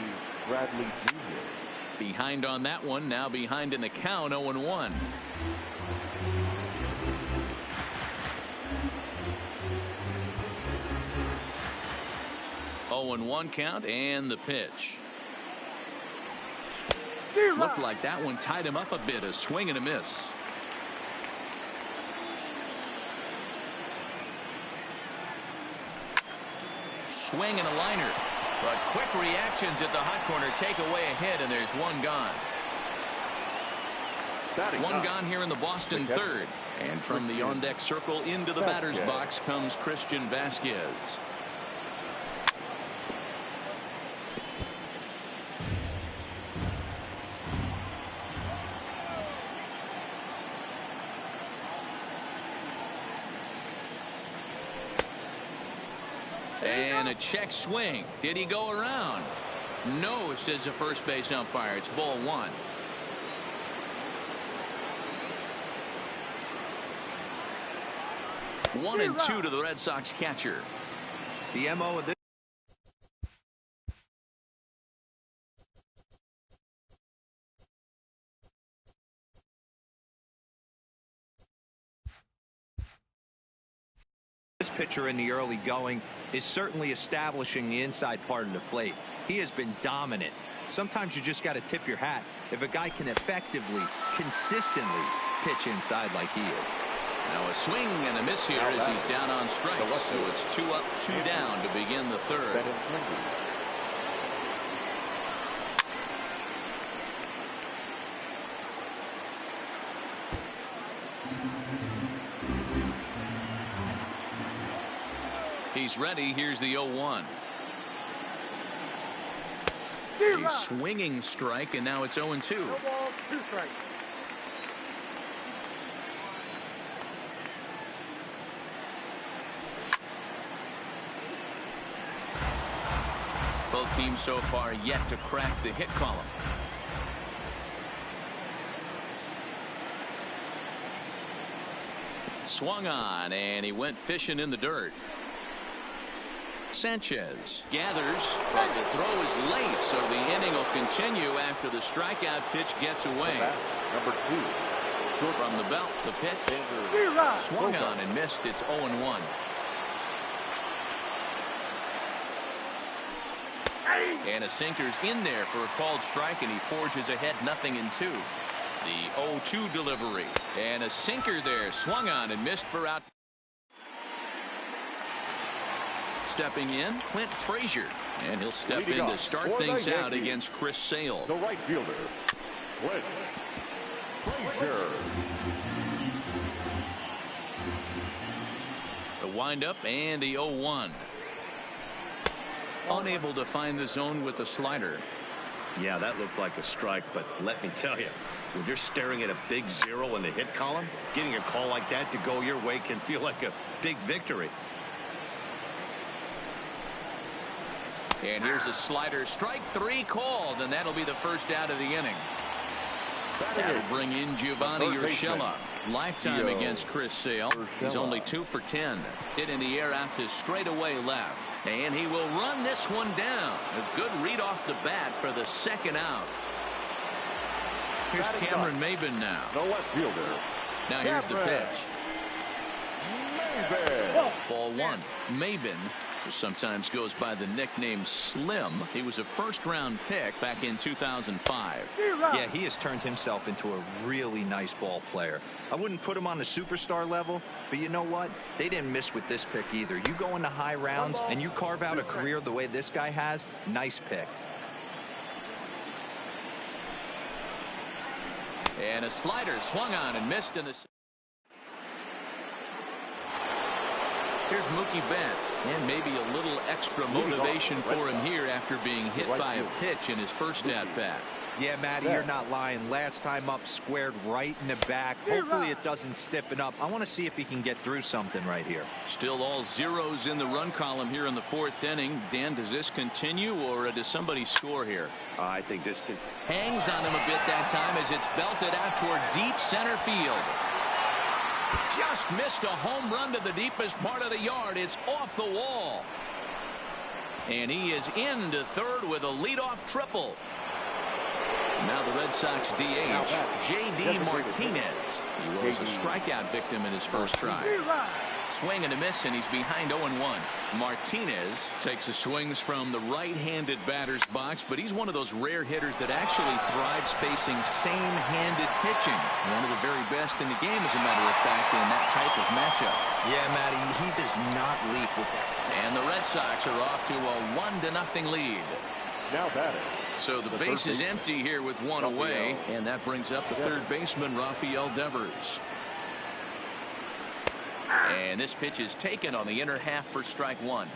Bradley Jr. Behind on that one, now behind in the count, 0-1. One count and the pitch. Looked like that one tied him up a bit, a swing and a miss. Swing and a liner, but quick reactions at the hot corner take away a hit, and there's one gone. One gone here in the Boston third, and from the on-deck circle into the batter's box comes Christian Vasquez. And a check swing. Did he go around? No, says the first base umpire. It's ball one. One and two to the Red Sox catcher. The MO of this. Pitcher in the early going is certainly establishing the inside part of the plate. He has been dominant. Sometimes you just got to tip your hat if a guy can effectively, consistently pitch inside like he is. Now a swing and a miss here as he's down on strikes. So it's 2 up, 2 down to begin the third. He's ready. Here's the 0-1. A swinging strike, and now it's 0-2. Both teams so far yet to crack the hit column. Swung on, and he went fishing in the dirt. Sanchez gathers, but the throw is late, so the inning will continue after the strikeout pitch gets away. Number 2. From the belt, the pitch. Swung on and missed. It's 0-1. And a sinker's in there for a called strike, and he forges ahead 0-2. The 0-2 delivery. And a sinker there. Swung on and missed for out. Stepping in, Clint Frazier, and he'll step in to start things out against Chris Sale. The right fielder, Clint Frazier. The windup and the 0-1. Unable to find the zone with the slider. Yeah, that looked like a strike, but let me tell you, when you're staring at a big 0 in the hit column, getting a call like that to go your way can feel like a big victory. And here's a slider. Strike 3 called, and that'll be the first out of the inning. That'll bring in Giovanni Urshela. Lifetime against Chris Sale. He's only 2 for 10. Hit in the air out to straightaway left. And he will run this one down. A good read off the bat for the second out. Here's Cameron Maben now. The left fielder. Now here's the pitch. Ball one. Maben, who sometimes goes by the nickname Slim. He was a first-round pick back in 2005. Yeah, he has turned himself into a really nice ball player. I wouldn't put him on the superstar level, but you know what? They didn't miss with this pick either. You go into high rounds and you carve out a career the way this guy has, nice pick. And a slider swung on and missed in the... Here's Mookie Betts, and maybe a little extra motivation for him here after being hit by a pitch in his first at-bat. Yeah, Matty, you're not lying. Last time up, squared right in the back. Hopefully it doesn't stiffen up. I want to see if he can get through something right here. Still all zeros in the run column here in the 4th inning. Dan, does this continue, or does somebody score here? I think this could... Hangs on him a bit that time as it's belted out toward deep center field. Just missed a home run to the deepest part of the yard. It's off the wall. And he is into third with a leadoff triple. Now the Red Sox DH, J.D. Martinez. He was a strikeout victim in his first try. Swing and a miss, and he's behind 0-1. Martinez takes the swings from the right-handed batter's box, but he's one of those rare hitters that actually thrives facing same-handed pitching. One of the very best in the game, as a matter of fact, in that type of matchup. Yeah, Matty, he does not leap with that. And the Red Sox are off to a 1-0 lead. Now batter. So the base is empty here with one away, and that brings up the third baseman, Rafael Devers. And this pitch is taken on the inner half for strike one.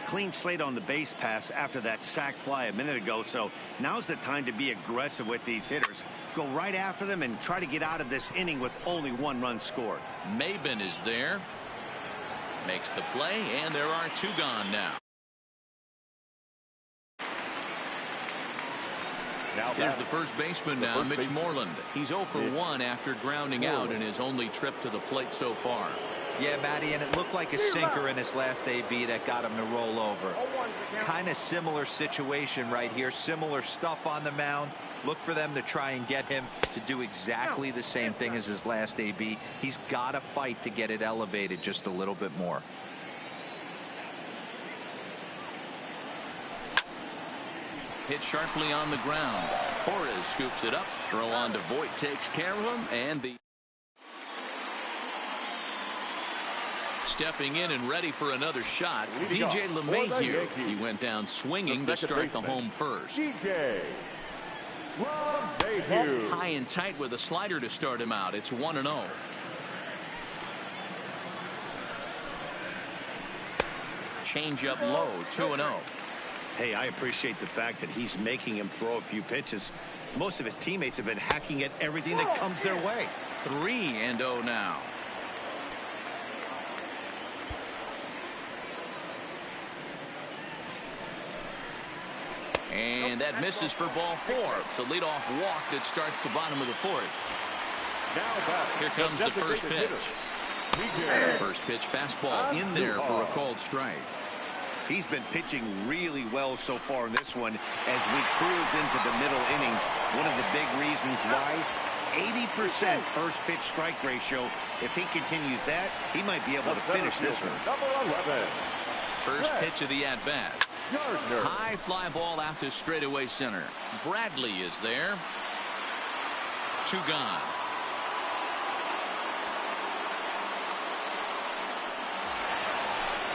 Clean slate on the base pass after that sac fly a minute ago, so now's the time to be aggressive with these hitters. Go right after them and try to get out of this inning with only 1 run scored. Maben is there. Makes the play, and there are 2 gone now. Here's the first baseman now, Mitch Moreland. He's 0 for 1 after grounding out in his only trip to the plate so far. Yeah, Matty, and it looked like a sinker in his last AB that got him to roll over. Kind of similar situation right here. Similar stuff on the mound. Look for them to try and get him to do exactly the same thing as his last AB. He's got to fight to get it elevated just a little bit more. Hit sharply on the ground. Torres scoops it up. Throw on to Voit takes care of him, and the stepping in and ready for another shot. DJ LeMahieu. He went down swinging to start the home first. DJ LeMahieu. High and tight with a slider to start him out. It's 1-0. Change up low, 2-0. Hey, I appreciate the fact that he's making him throw a few pitches. Most of his teammates have been hacking at everything that comes their way. 3-0 now. And that misses for ball 4. It's a leadoff walk that starts the bottom of the 4th. Here comes the first pitch. First pitch fastball in there for a called strike. He's been pitching really well so far in this one as we cruise into the middle innings. One of the big reasons why 80% first pitch strike ratio. If he continues that, he might be able to finish this one. Number 11. First pitch of the at-bat. High fly ball out to straightaway center. Bradley is there. 2 gone.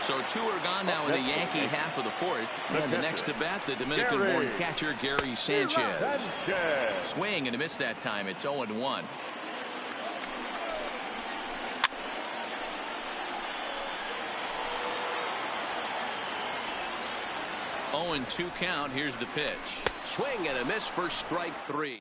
So 2 are gone now in the Yankee half of the 4th. And the next to bat, the Dominican-born catcher Gary Sanchez. Swing and a miss that time. It's 0-1. Oh, and 2 count. Here's the pitch. Swing and a miss for strike 3.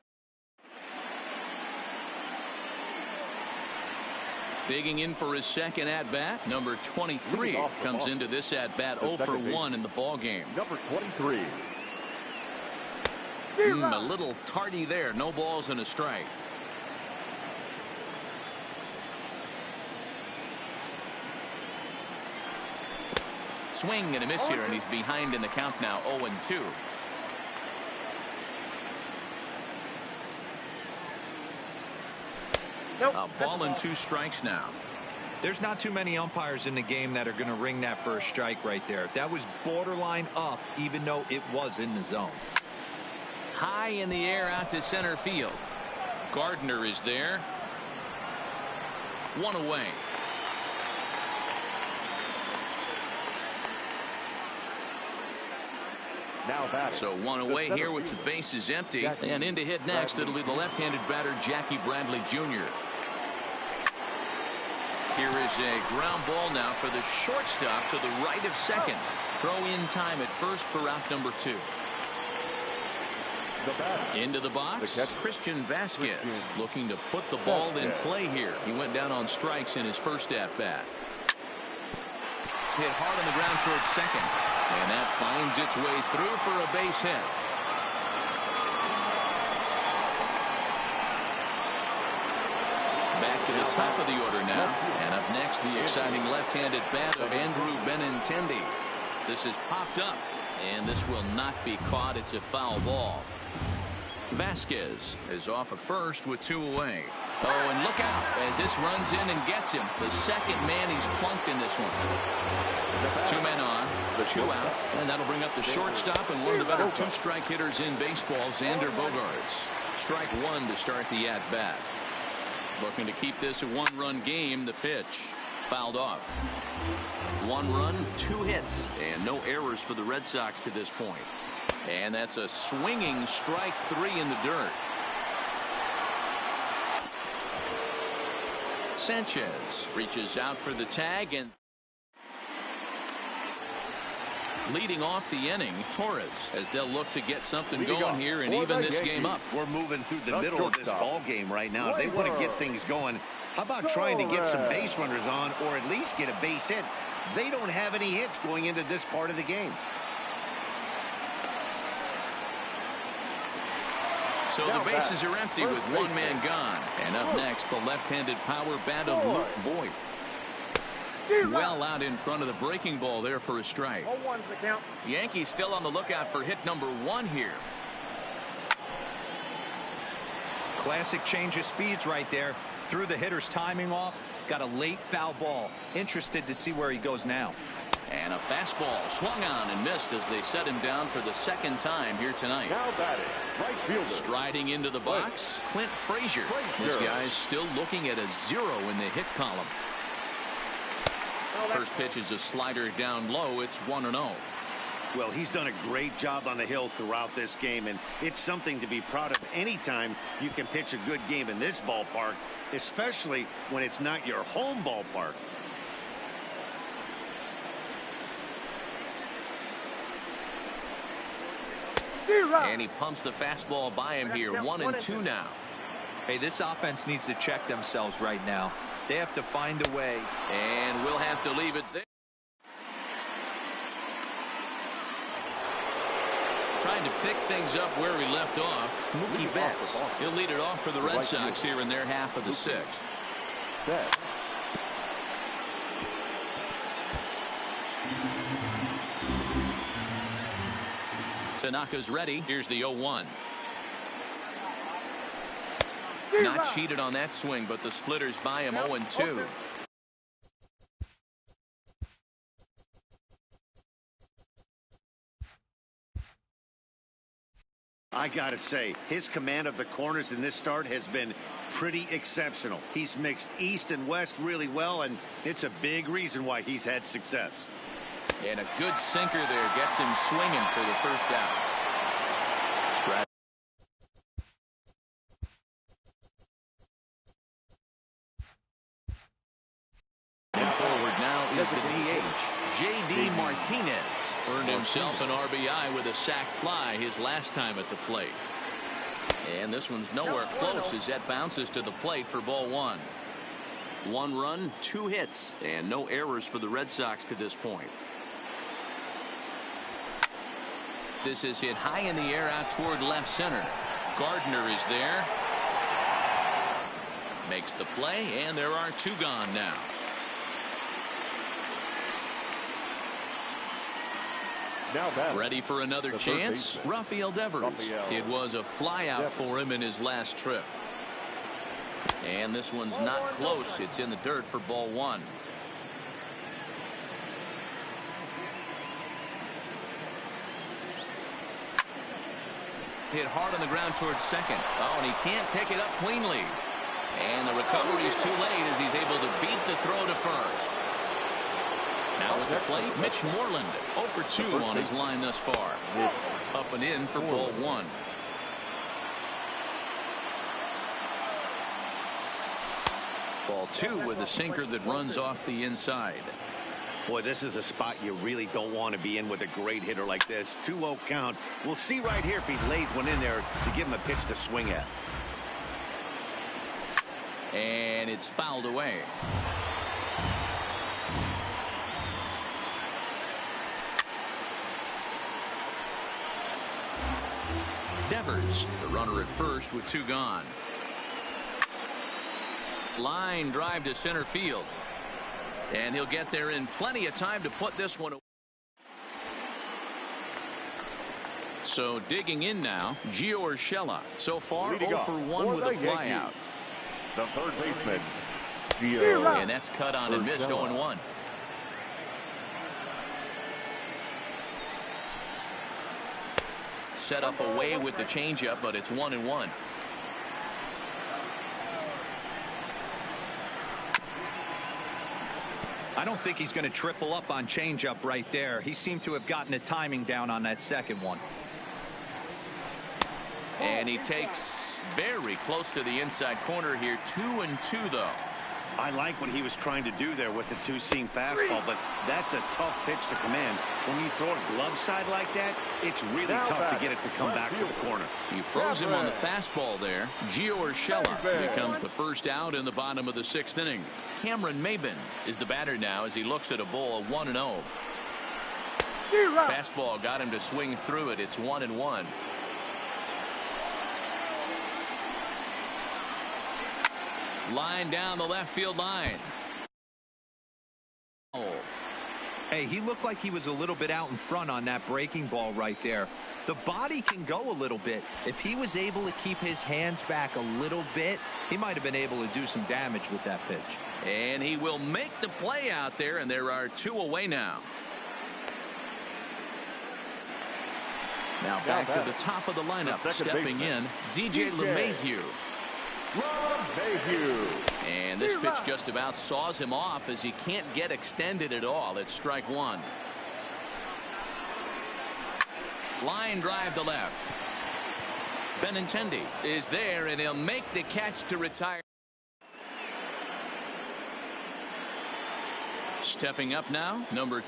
Digging in for his second at-bat, number 23 comes into this at-bat 0 for 1 in the ball game. Number 23. A little tardy there. No balls and a strike. Swing and a miss here, and he's behind in the count now, 0-2. A ball and 2 strikes now. There's not too many umpires in the game that are going to ring that first strike right there. That was borderline up, even though it was in the zone. High in the air out to center field. Gardner is there. 1 away. So 1 away here with the bases empty. And in to hit next, it'll be the left-handed batter, Jackie Bradley Jr. Here is a ground ball now for the shortstop to the right of second. Throw in time at first for out number 2. Into the box, Christian Vasquez looking to put the ball in play here. He went down on strikes in his first at-bat. Hit hard on the ground towards second. And that finds its way through for a base hit. Back to the top of the order now. And up next, the exciting left-handed bat of Andrew Benintendi. This is popped up, and this will not be caught. It's a foul ball. Vasquez is off at first with 2 away. Oh, and look out as this runs in and gets him. The second man he's plunked in this one. 2 men on, 2 out, and that'll bring up the shortstop and one of the better 2-strike hitters in baseball, Xander Bogaerts. Strike 1 to start the at-bat. Looking to keep this a 1-run game. The pitch fouled off. 1 run, 2 hits, and no errors for the Red Sox to this point. And that's a swinging strike 3 in the dirt. Sanchez reaches out for the tag, and leading off the inning, Torres, as they'll look to get something going here and even this game up. We're moving through the middle of this ball game right now. If they want to get things going, how about trying to get some base runners on or at least get a base hit? They don't have any hits going into this part of the game. So the bases are empty with 1 man gone. And up next, the left-handed power bat of Luke Voigt. Well out in front of the breaking ball there for a strike. Yankees still on the lookout for hit number 1 here. Classic change of speeds right there. Threw the hitter's timing off. Got a late foul ball. Interested to see where he goes now. And a fastball swung on and missed as they set him down for the 2nd time here tonight. Now batting, right fielder. Striding into the box, Clint Frazier. This guy's still looking at a 0 in the hit column. First pitch is a slider down low. It's 1-0. Well, he's done a great job on the hill throughout this game, and it's something to be proud of anytime you can pitch a good game in this ballpark, especially when it's not your home ballpark. And he pumps the fastball by him here. 1-2 now. Hey, this offense needs to check themselves right now. They have to find a way. And we'll have to leave it there. Trying to pick things up where we left off. Mookie Betts. He'll lead it off for the Red Sox here in their half of the 6th. Tanaka's ready. Here's the 0-1. Not cheated on that swing, but the splitters by him 0-2. I gotta say, his command of the corners in this start has been pretty exceptional. He's mixed east and west really well, and it's a big reason why he's had success. And a good sinker there gets him swinging for the first out. And forward now is the DH, J.D. Martinez. Earned himself an RBI with a sac fly his last time at the plate. And this one's nowhere close as that bounces to the plate for ball 1. 1 run, 2 hits, and no errors for the Red Sox to this point. This is hit high in the air out toward left center. Gardner is there. Makes the play, and there are 2 gone now. Now batting. Ready for another chance? Rafael Devers. It was a flyout for him in his last trip. And this one's not close. It's in the dirt for ball one. Hit hard on the ground towards second. Oh, and he can't pick it up cleanly. And the recovery is too late as he's able to beat the throw to first. Now it's the plate, Mitch Moreland, 0 for 2 on his line thus far. Up and in for ball one. Ball two with a sinker that runs off the inside. Boy, this is a spot you really don't want to be in with a great hitter like this. 2-0 count. We'll see right here if he lays one in there to give him a pitch to swing at. And it's fouled away. Devers, the runner at first with 2 gone. Line drive to center field. And he'll get there in plenty of time to put this one away. So digging in now, Gio Urshela. So far 0 for 1 with a flyout. The third baseman, Gio. And that's cut on and missed 0-1. Set up away with the changeup, but it's 1-1. I don't think he's going to triple up on changeup right there. He seemed to have gotten the timing down on that second one. And he takes very close to the inside corner here. 2-2 though. I like what he was trying to do there with the two-seam fastball, but that's a tough pitch to command. When you throw it glove side like that, it's really tough to get it to come back to the corner. He froze him on the fastball there. Gio Urshela becomes the first out in the bottom of the 6th inning. Cameron Maybin is the batter now as he looks at a ball 1-0. Fastball got him to swing through it. It's 1-1. Line down the left field line. Oh. Hey, he looked like he was a little bit out in front on that breaking ball right there. The body can go a little bit. If he was able to keep his hands back a little bit, he might have been able to do some damage with that pitch. And he will make the play out there, and there are 2 away now. Now back to the top of the lineup, stepping in, DJ LeMahieu. And this pitch just about saws him off as he can't get extended at all. It's strike one. Line drive to left. Benintendi is there, and he'll make the catch to retire. Stepping up now, number 2.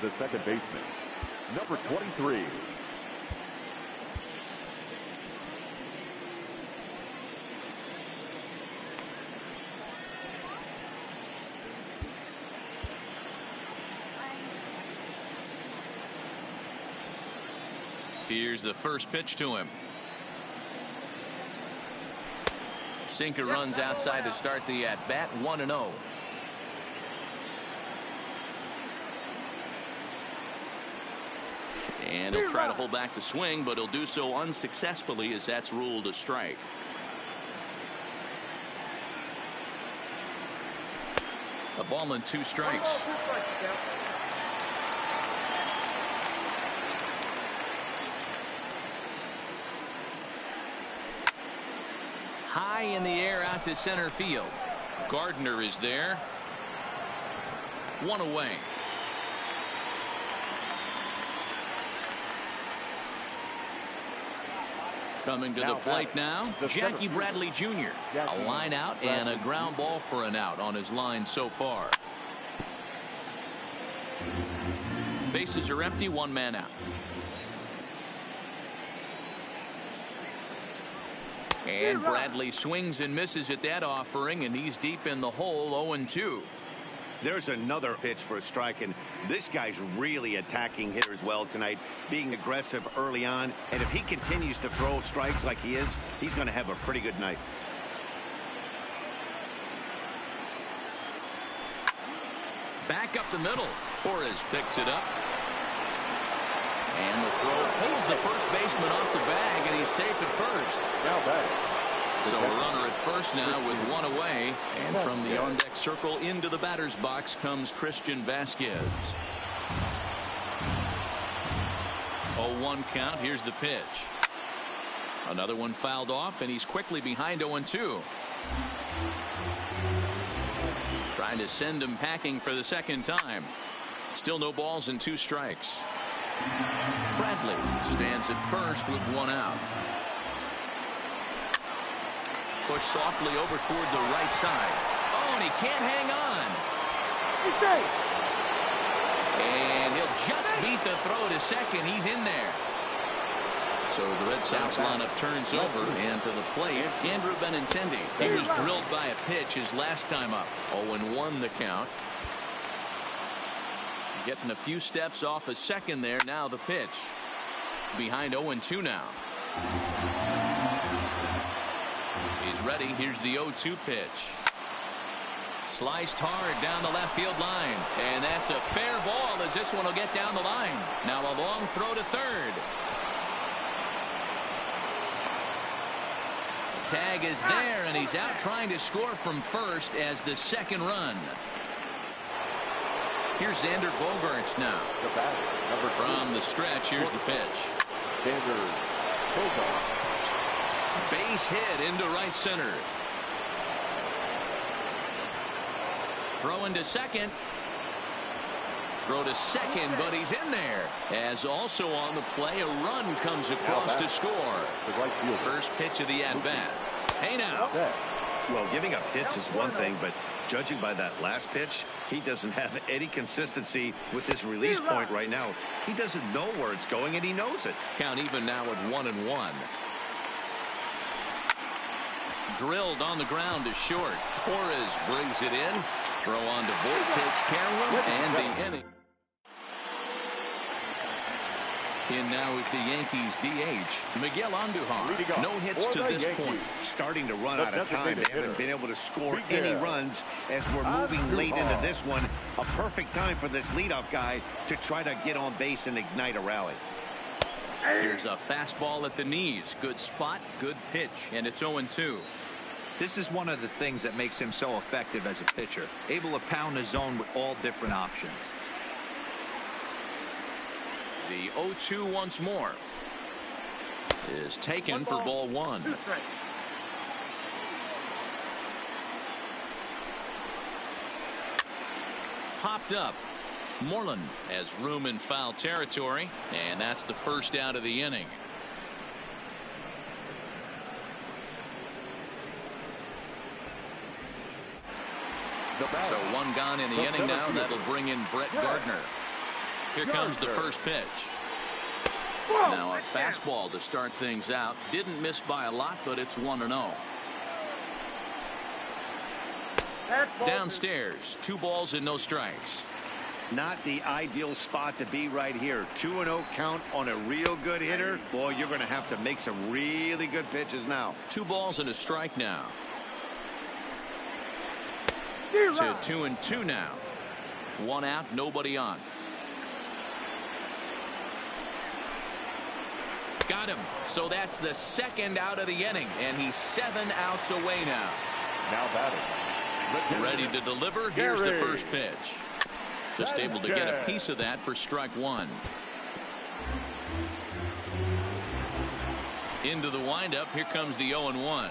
The second baseman, number 23. Here's the first pitch to him. Sinker runs outside to start the at-bat. 1-0. And he'll try to hold back the swing, but he'll do so unsuccessfully as that's ruled a strike. A ball and 2 strikes. High in the air out to center field. Gardner is there. 1 away. Coming to the plate now, Jackie Bradley Jr. A line out and a ground ball for an out on his line so far. Bases are empty, 1 man out. And Bradley swings and misses at that offering, and he's deep in the hole, 0-2. There's another pitch for a strike, and this guy's really attacking hitters well tonight, being aggressive early on. And if he continues to throw strikes like he is, he's going to have a pretty good night. Back up the middle. Torres picks it up. And the throw pulls the first baseman off the bag, and he's safe at first. Now back. So a runner at first now with one away. And from the on-deck circle into the batter's box comes Christian Vasquez. 0-1 count. Here's the pitch. Another one fouled off, and he's quickly behind 0-2. Trying to send him packing for the second time. Still no balls and 2 strikes. Bradley stands at first with 1 out. Push softly over toward the right side. Oh, and he can't hang on. And he'll just beat the throw to second. He's in there. So the Red Sox lineup turns over, and to the plate, Andrew Benintendi. He was drilled by a pitch his last time up. 0-1 the count. Getting a few steps off a second there. Now the pitch. Behind 0-2 now. He's ready. Here's the 0-2 pitch. Sliced hard down the left field line. And that's a fair ball as this one will get down the line. Now a long throw to third. Tag is there, and he's out trying to score from first as the second run. Here's Xander Bogaerts now. From the stretch, here's the pitch. Xander Bogaerts. Base hit into right center. Throw into second. Throw to second, but he's in there. As also on the play, a run comes across to score. First pitch of the at-bat. Hey now. Well, giving up hits is one thing, but judging by that last pitch, he doesn't have any consistency with this release point right now. He doesn't know where it's going, and he knows it. Count even now at 1-1. Drilled on the ground to short. Torres brings it in. Throw on to Voit, takes care of him, and the inning. In now is the Yankees DH, Miguel Andujar. No hits to this point. Starting to run out of time. They haven't been able to score any runs as we're moving late into this one. A perfect time for this leadoff guy to try to get on base and ignite a rally. Here's a fastball at the knees. Good spot, good pitch, and it's 0-2. This is one of the things that makes him so effective as a pitcher. Able to pound the zone with all different options. The 0-2 once more is taken for ball 1. Popped up. Moreland has room in foul territory, and that's the first out of the inning. So one gone in the inning now. That'll bring in Brett Gardner. Here comes the first pitch. Now a fastball to start things out. Didn't miss by a lot, but it's 1-0. Downstairs, 2 balls and no strikes. Not the ideal spot to be right here. 2-0 count on a real good hitter. Boy, you're going to have to make some really good pitches now. 2 balls and a strike now. To 2-2 now. 1 out, nobody on. Got him. So that's the second out of the inning, and he's 7 outs away now. Now batting. Ready to deliver. Here's the first pitch. Just able to get a piece of that for strike 1. Into the windup. Here comes the 0-1.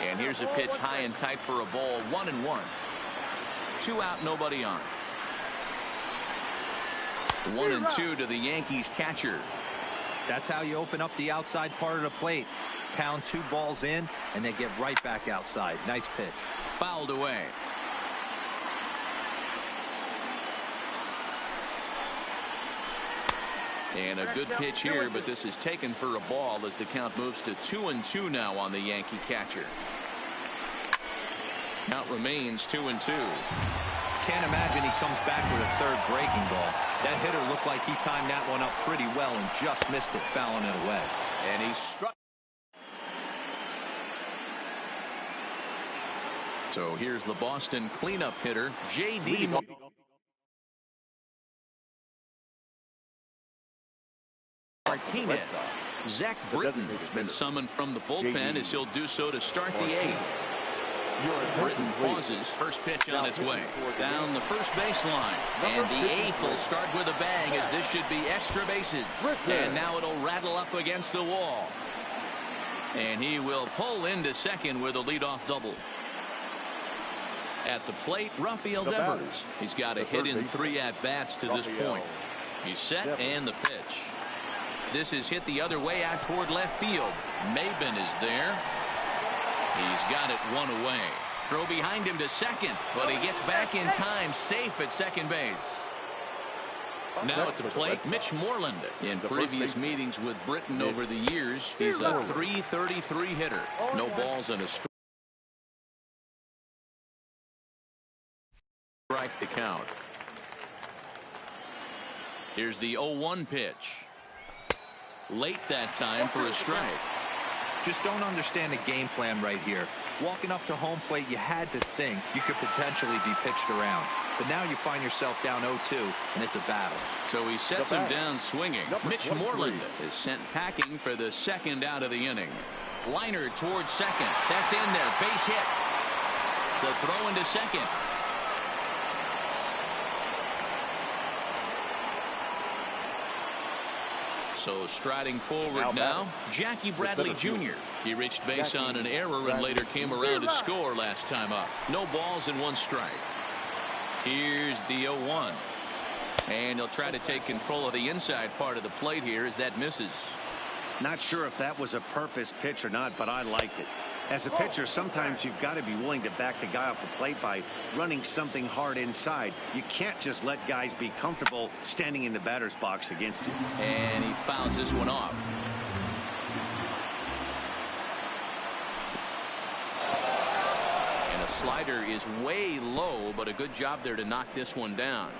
And here's a pitch high and tight for a ball. 1-1. 2 out, nobody on. 1-2 to the Yankees catcher. That's how you open up the outside part of the plate. Pound 2 balls in, and they get right back outside. Nice pitch. Fouled away. And a good pitch here, but this is taken for a ball as the count moves to 2-2 now on the Yankee catcher. Count remains 2-2. Can't imagine he comes back with a third breaking ball. That hitter looked like he timed that one up pretty well and just missed it, fouling it away. And he struck. So here's the Boston cleanup hitter, J.D. Martinez. Zach Britton has been summoned from the bullpen as he'll do so to start the eighth. Britton pauses. First pitch on its way. Down the first baseline. And the eighth will start with a bang as this should be extra bases. And now it'll rattle up against the wall. And he will pull into second with a leadoff double. At the plate, Rafael Devers. He's got a hit in 3 at-bats to this point. He's set and the pitch. This is hit the other way out toward left field. Maben is there. He's got it one away. Throw behind him to second, but he gets back in time, safe at second base. Now at the plate, Mitch Moreland. In previous meetings with Britton over the years, he's a .333 hitter. No balls and a strike to count. Here's the 0-1 pitch. Late that time for a strike. Just don't understand the game plan right here. Walking up to home plate, you had to think you could potentially be pitched around. But now you find yourself down 0-2, and it's a battle. So he sets him down swinging. Mitch Moreland is sent packing for the second out of the inning. Liner towards second. That's in there. Base hit. The throw into second. So striding forward now, Jackie Bradley Jr. He reached base on an error and later came around to score last time up. No balls and 1 strike. Here's the 0-1. And he'll try to take control of the inside part of the plate here as that misses. Not sure if that was a purpose pitch or not, but I liked it. As a pitcher, sometimes you've got to be willing to back the guy off the plate by running something hard inside. You can't just let guys be comfortable standing in the batter's box against you. And he fouls this one off. And a slider is way low, but a good job there to knock this one down.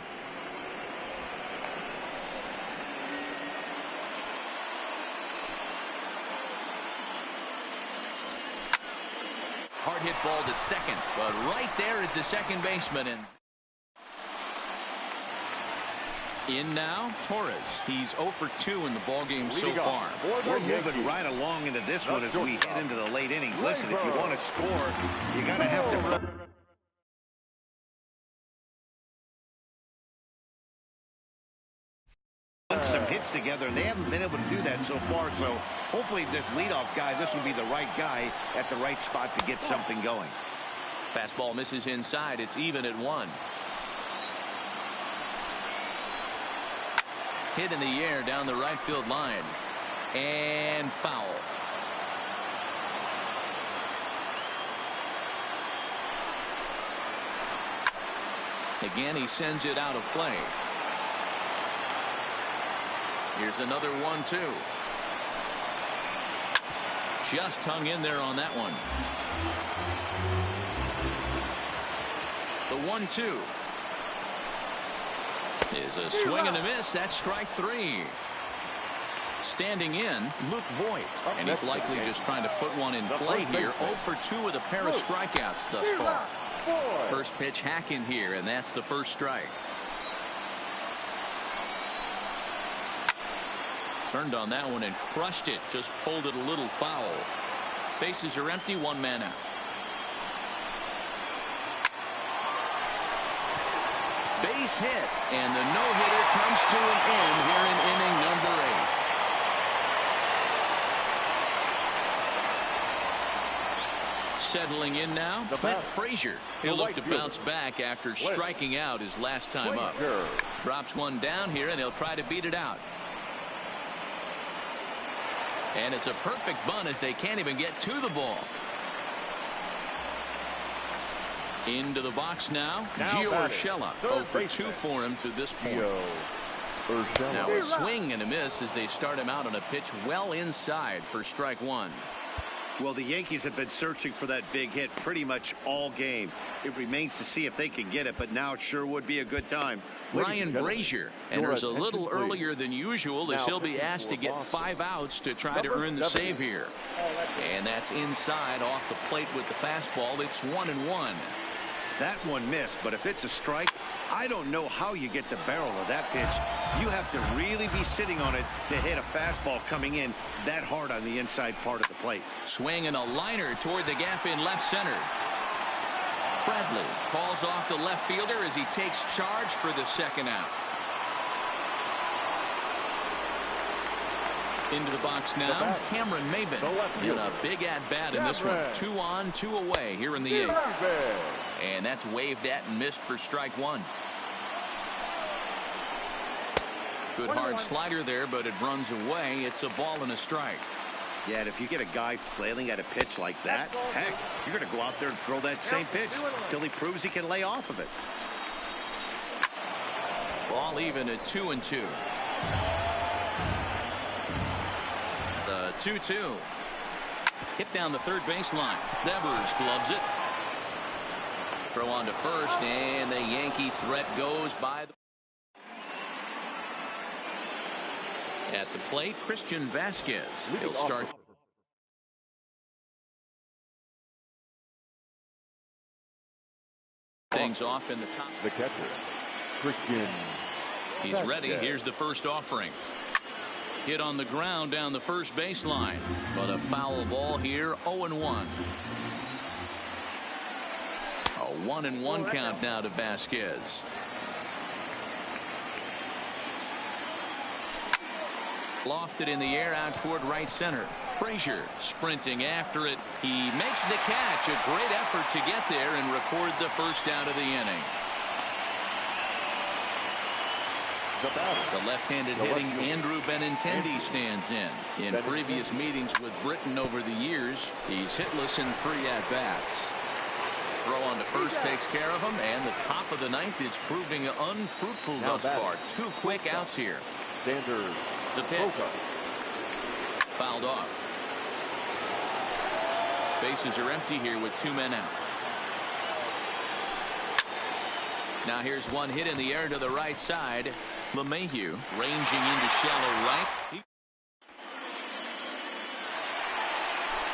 Hard hit ball to second, but right there is the second baseman. And in now, Torres. He's 0 for 2 in the ballgame so far. We're moving right along into this one as we head into the late innings. Listen, if you want to score, you got to have to some hits together, and they haven't been able to do that so far. So hopefully this leadoff guy, this will be the right guy at the right spot to get something going. Fastball misses inside. It's even at 1. Hit in the air down the right field line. And foul. Again, he sends it out of play. Here's another 1-2. Just hung in there on that one. The 1-2 is a swing and a miss. That's strike 3. Standing in, Luke Voigt. And he's likely just trying to put one in play here. 0 for 2 with a pair of strikeouts thus far. First pitch hack in here, and that's the first strike. Turned on that one and crushed it. Just pulled it a little foul. Bases are empty. 1 man out. Base hit. And the no-hitter comes to an end here in inning number 8. Settling in now, Clint Frazier. He'll look to bounce back after striking out his last time up. Drops one down here, and he'll try to beat it out. And it's a perfect bunt as they can't even get to the ball. Into the box now, Gio Urshela. 0 for 2 for him to this point. Now a swing and a miss as they start him out on a pitch well inside for strike 1. Well, the Yankees have been searching for that big hit pretty much all game. It remains to see if they can get it, but now it sure would be a good time. Ryan Brazier enters a little earlier than usual as he'll be asked to get 5 outs to try to earn the save here. And that's inside off the plate with the fastball. It's 1-1. That one missed, but if it's a strike, I don't know how you get the barrel of that pitch. You have to really be sitting on it to hit a fastball coming in that hard on the inside part of the plate. Swinging a liner toward the gap in left center. Bradley calls off the left fielder as he takes charge for the second out. Into the box now, Cameron Maybin in a big at-bat in this one. 2 on, 2 away here in the 8th. And that's waved at and missed for strike 1. Good hard slider there, but it runs away. It's a ball and a strike. Yeah, and if you get a guy flailing at a pitch like that, heck, you're going to go out there and throw that same pitch until he proves he can lay off of it. Ball even at 2-2. The 2-2. Hit down the third baseline. Devers gloves it. Throw on to first, and the Yankee threat goes by. At the plate, Christian Vasquez. He'll start. Things off in the top. The catcher, Christian. He's ready. Here's the first offering. Hit on the ground down the first baseline, but a foul ball here. 0-1. A 1-1 count now to Vasquez. Lofted in the air out toward right center. Brazier sprinting after it. He makes the catch. A great effort to get there and record the first out of the inning. The left-handed hitting Andrew Benintendi stands in. In previous meetings with Britain over the years, he's hitless in 3 at-bats. Throw on to first takes care of him, and the top of the 9th is proving unfruitful thus far. 2 quick outs here. Sanders. The pitch. Fouled off. Bases are empty here with 2 men out. Now here's one hit in the air to the right side. LeMahieu ranging into shallow right.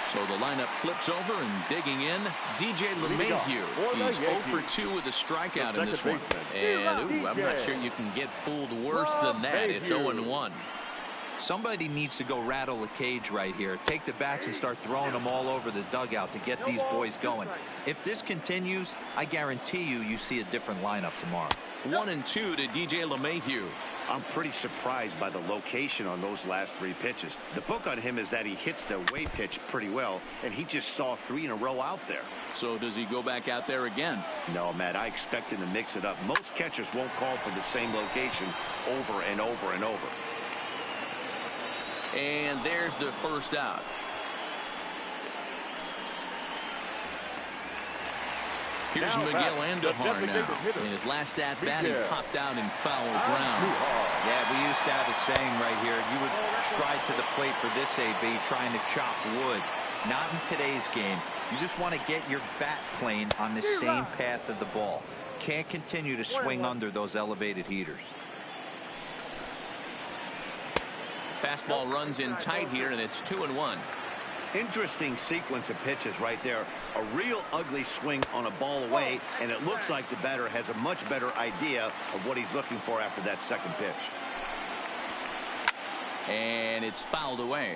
So the lineup flips over and digging in. DJ LeMahieu. He's 0 for 2 with a strikeout in this one. And I'm not sure you can get fooled worse than that. It's 0-1. Somebody needs to go rattle a cage right here. Take the bats and start throwing them all over the dugout to get these boys going. If this continues, I guarantee you see a different lineup tomorrow. 1-2 to DJ LeMahieu. I'm pretty surprised by the location on those last 3 pitches. The book on him is that he hits the away pitch pretty well, and he just saw 3 in a row out there. So does he go back out there again? No, Matt, I expect him to mix it up. Most catchers won't call for the same location over and over and over. And there's the first out. Here's Miguel Andujar now. In his last at-bat, he popped out in foul ground. Yeah, we used to have a saying right here. You would stride to the plate for this AB, trying to chop wood. Not in today's game. You just want to get your bat plane on the same path of the ball. Can't continue to swing under those elevated heaters. Fastball runs in tight here, and it's 2-1. Interesting sequence of pitches right there. A real ugly swing on a ball away, and it looks like the batter has a much better idea of what he's looking for after that second pitch. And it's fouled away.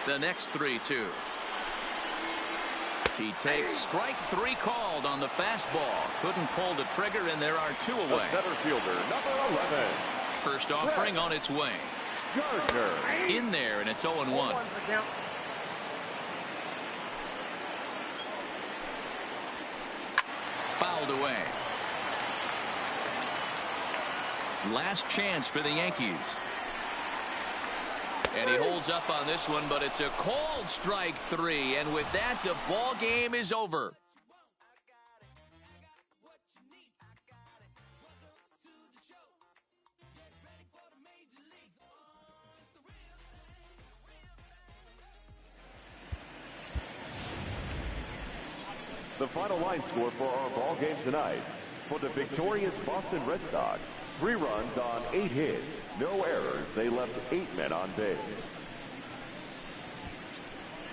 The next 3-2. He takes strike 3 called on the fastball. Couldn't pull the trigger, and there are 2 away. The center fielder, number 11. First offering on its way. Gardner. In there, and it's 0-1. Fouled away. Last chance for the Yankees. And he holds up on this one, but it's a called strike 3. And with that, the ball game is over. The final line score for our ball game tonight. For the victorious Boston Red Sox, 3 runs on 8 hits, no errors. They left 8 men on base.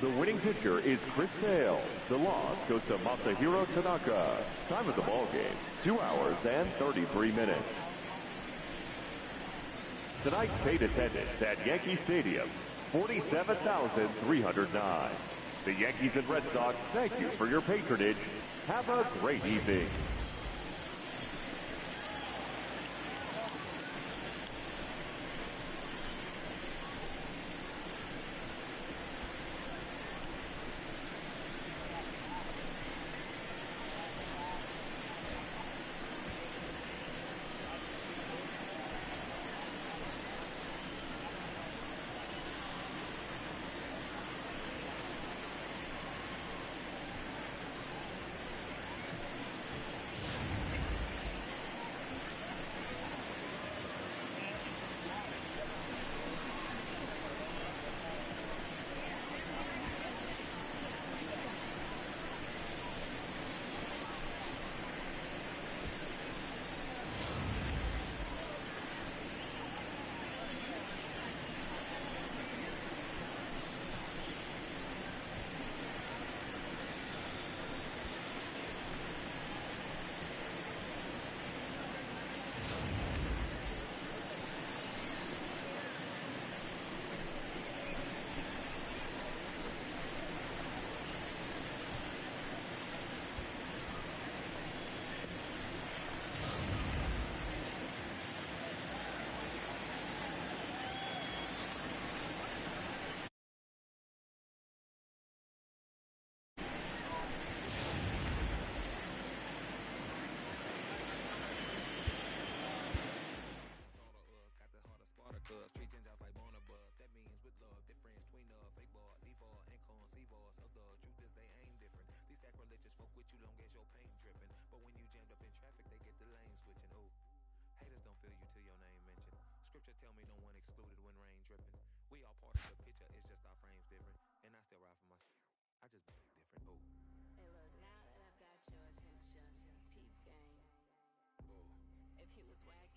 The winning pitcher is Chris Sale. The loss goes to Masahiro Tanaka. Time of the ball game, 2 hours and 33 minutes. Tonight's paid attendance at Yankee Stadium, 47,309. The Yankees and Red Sox thank you for your patronage. Have a great evening. Scripture tell me no one excluded when rain dripping. We all part of the picture, it's just our frames different. And I still ride for my, I just different. Oh. Hey look, now that I've got your attention, peep game. Oh. If you was wagging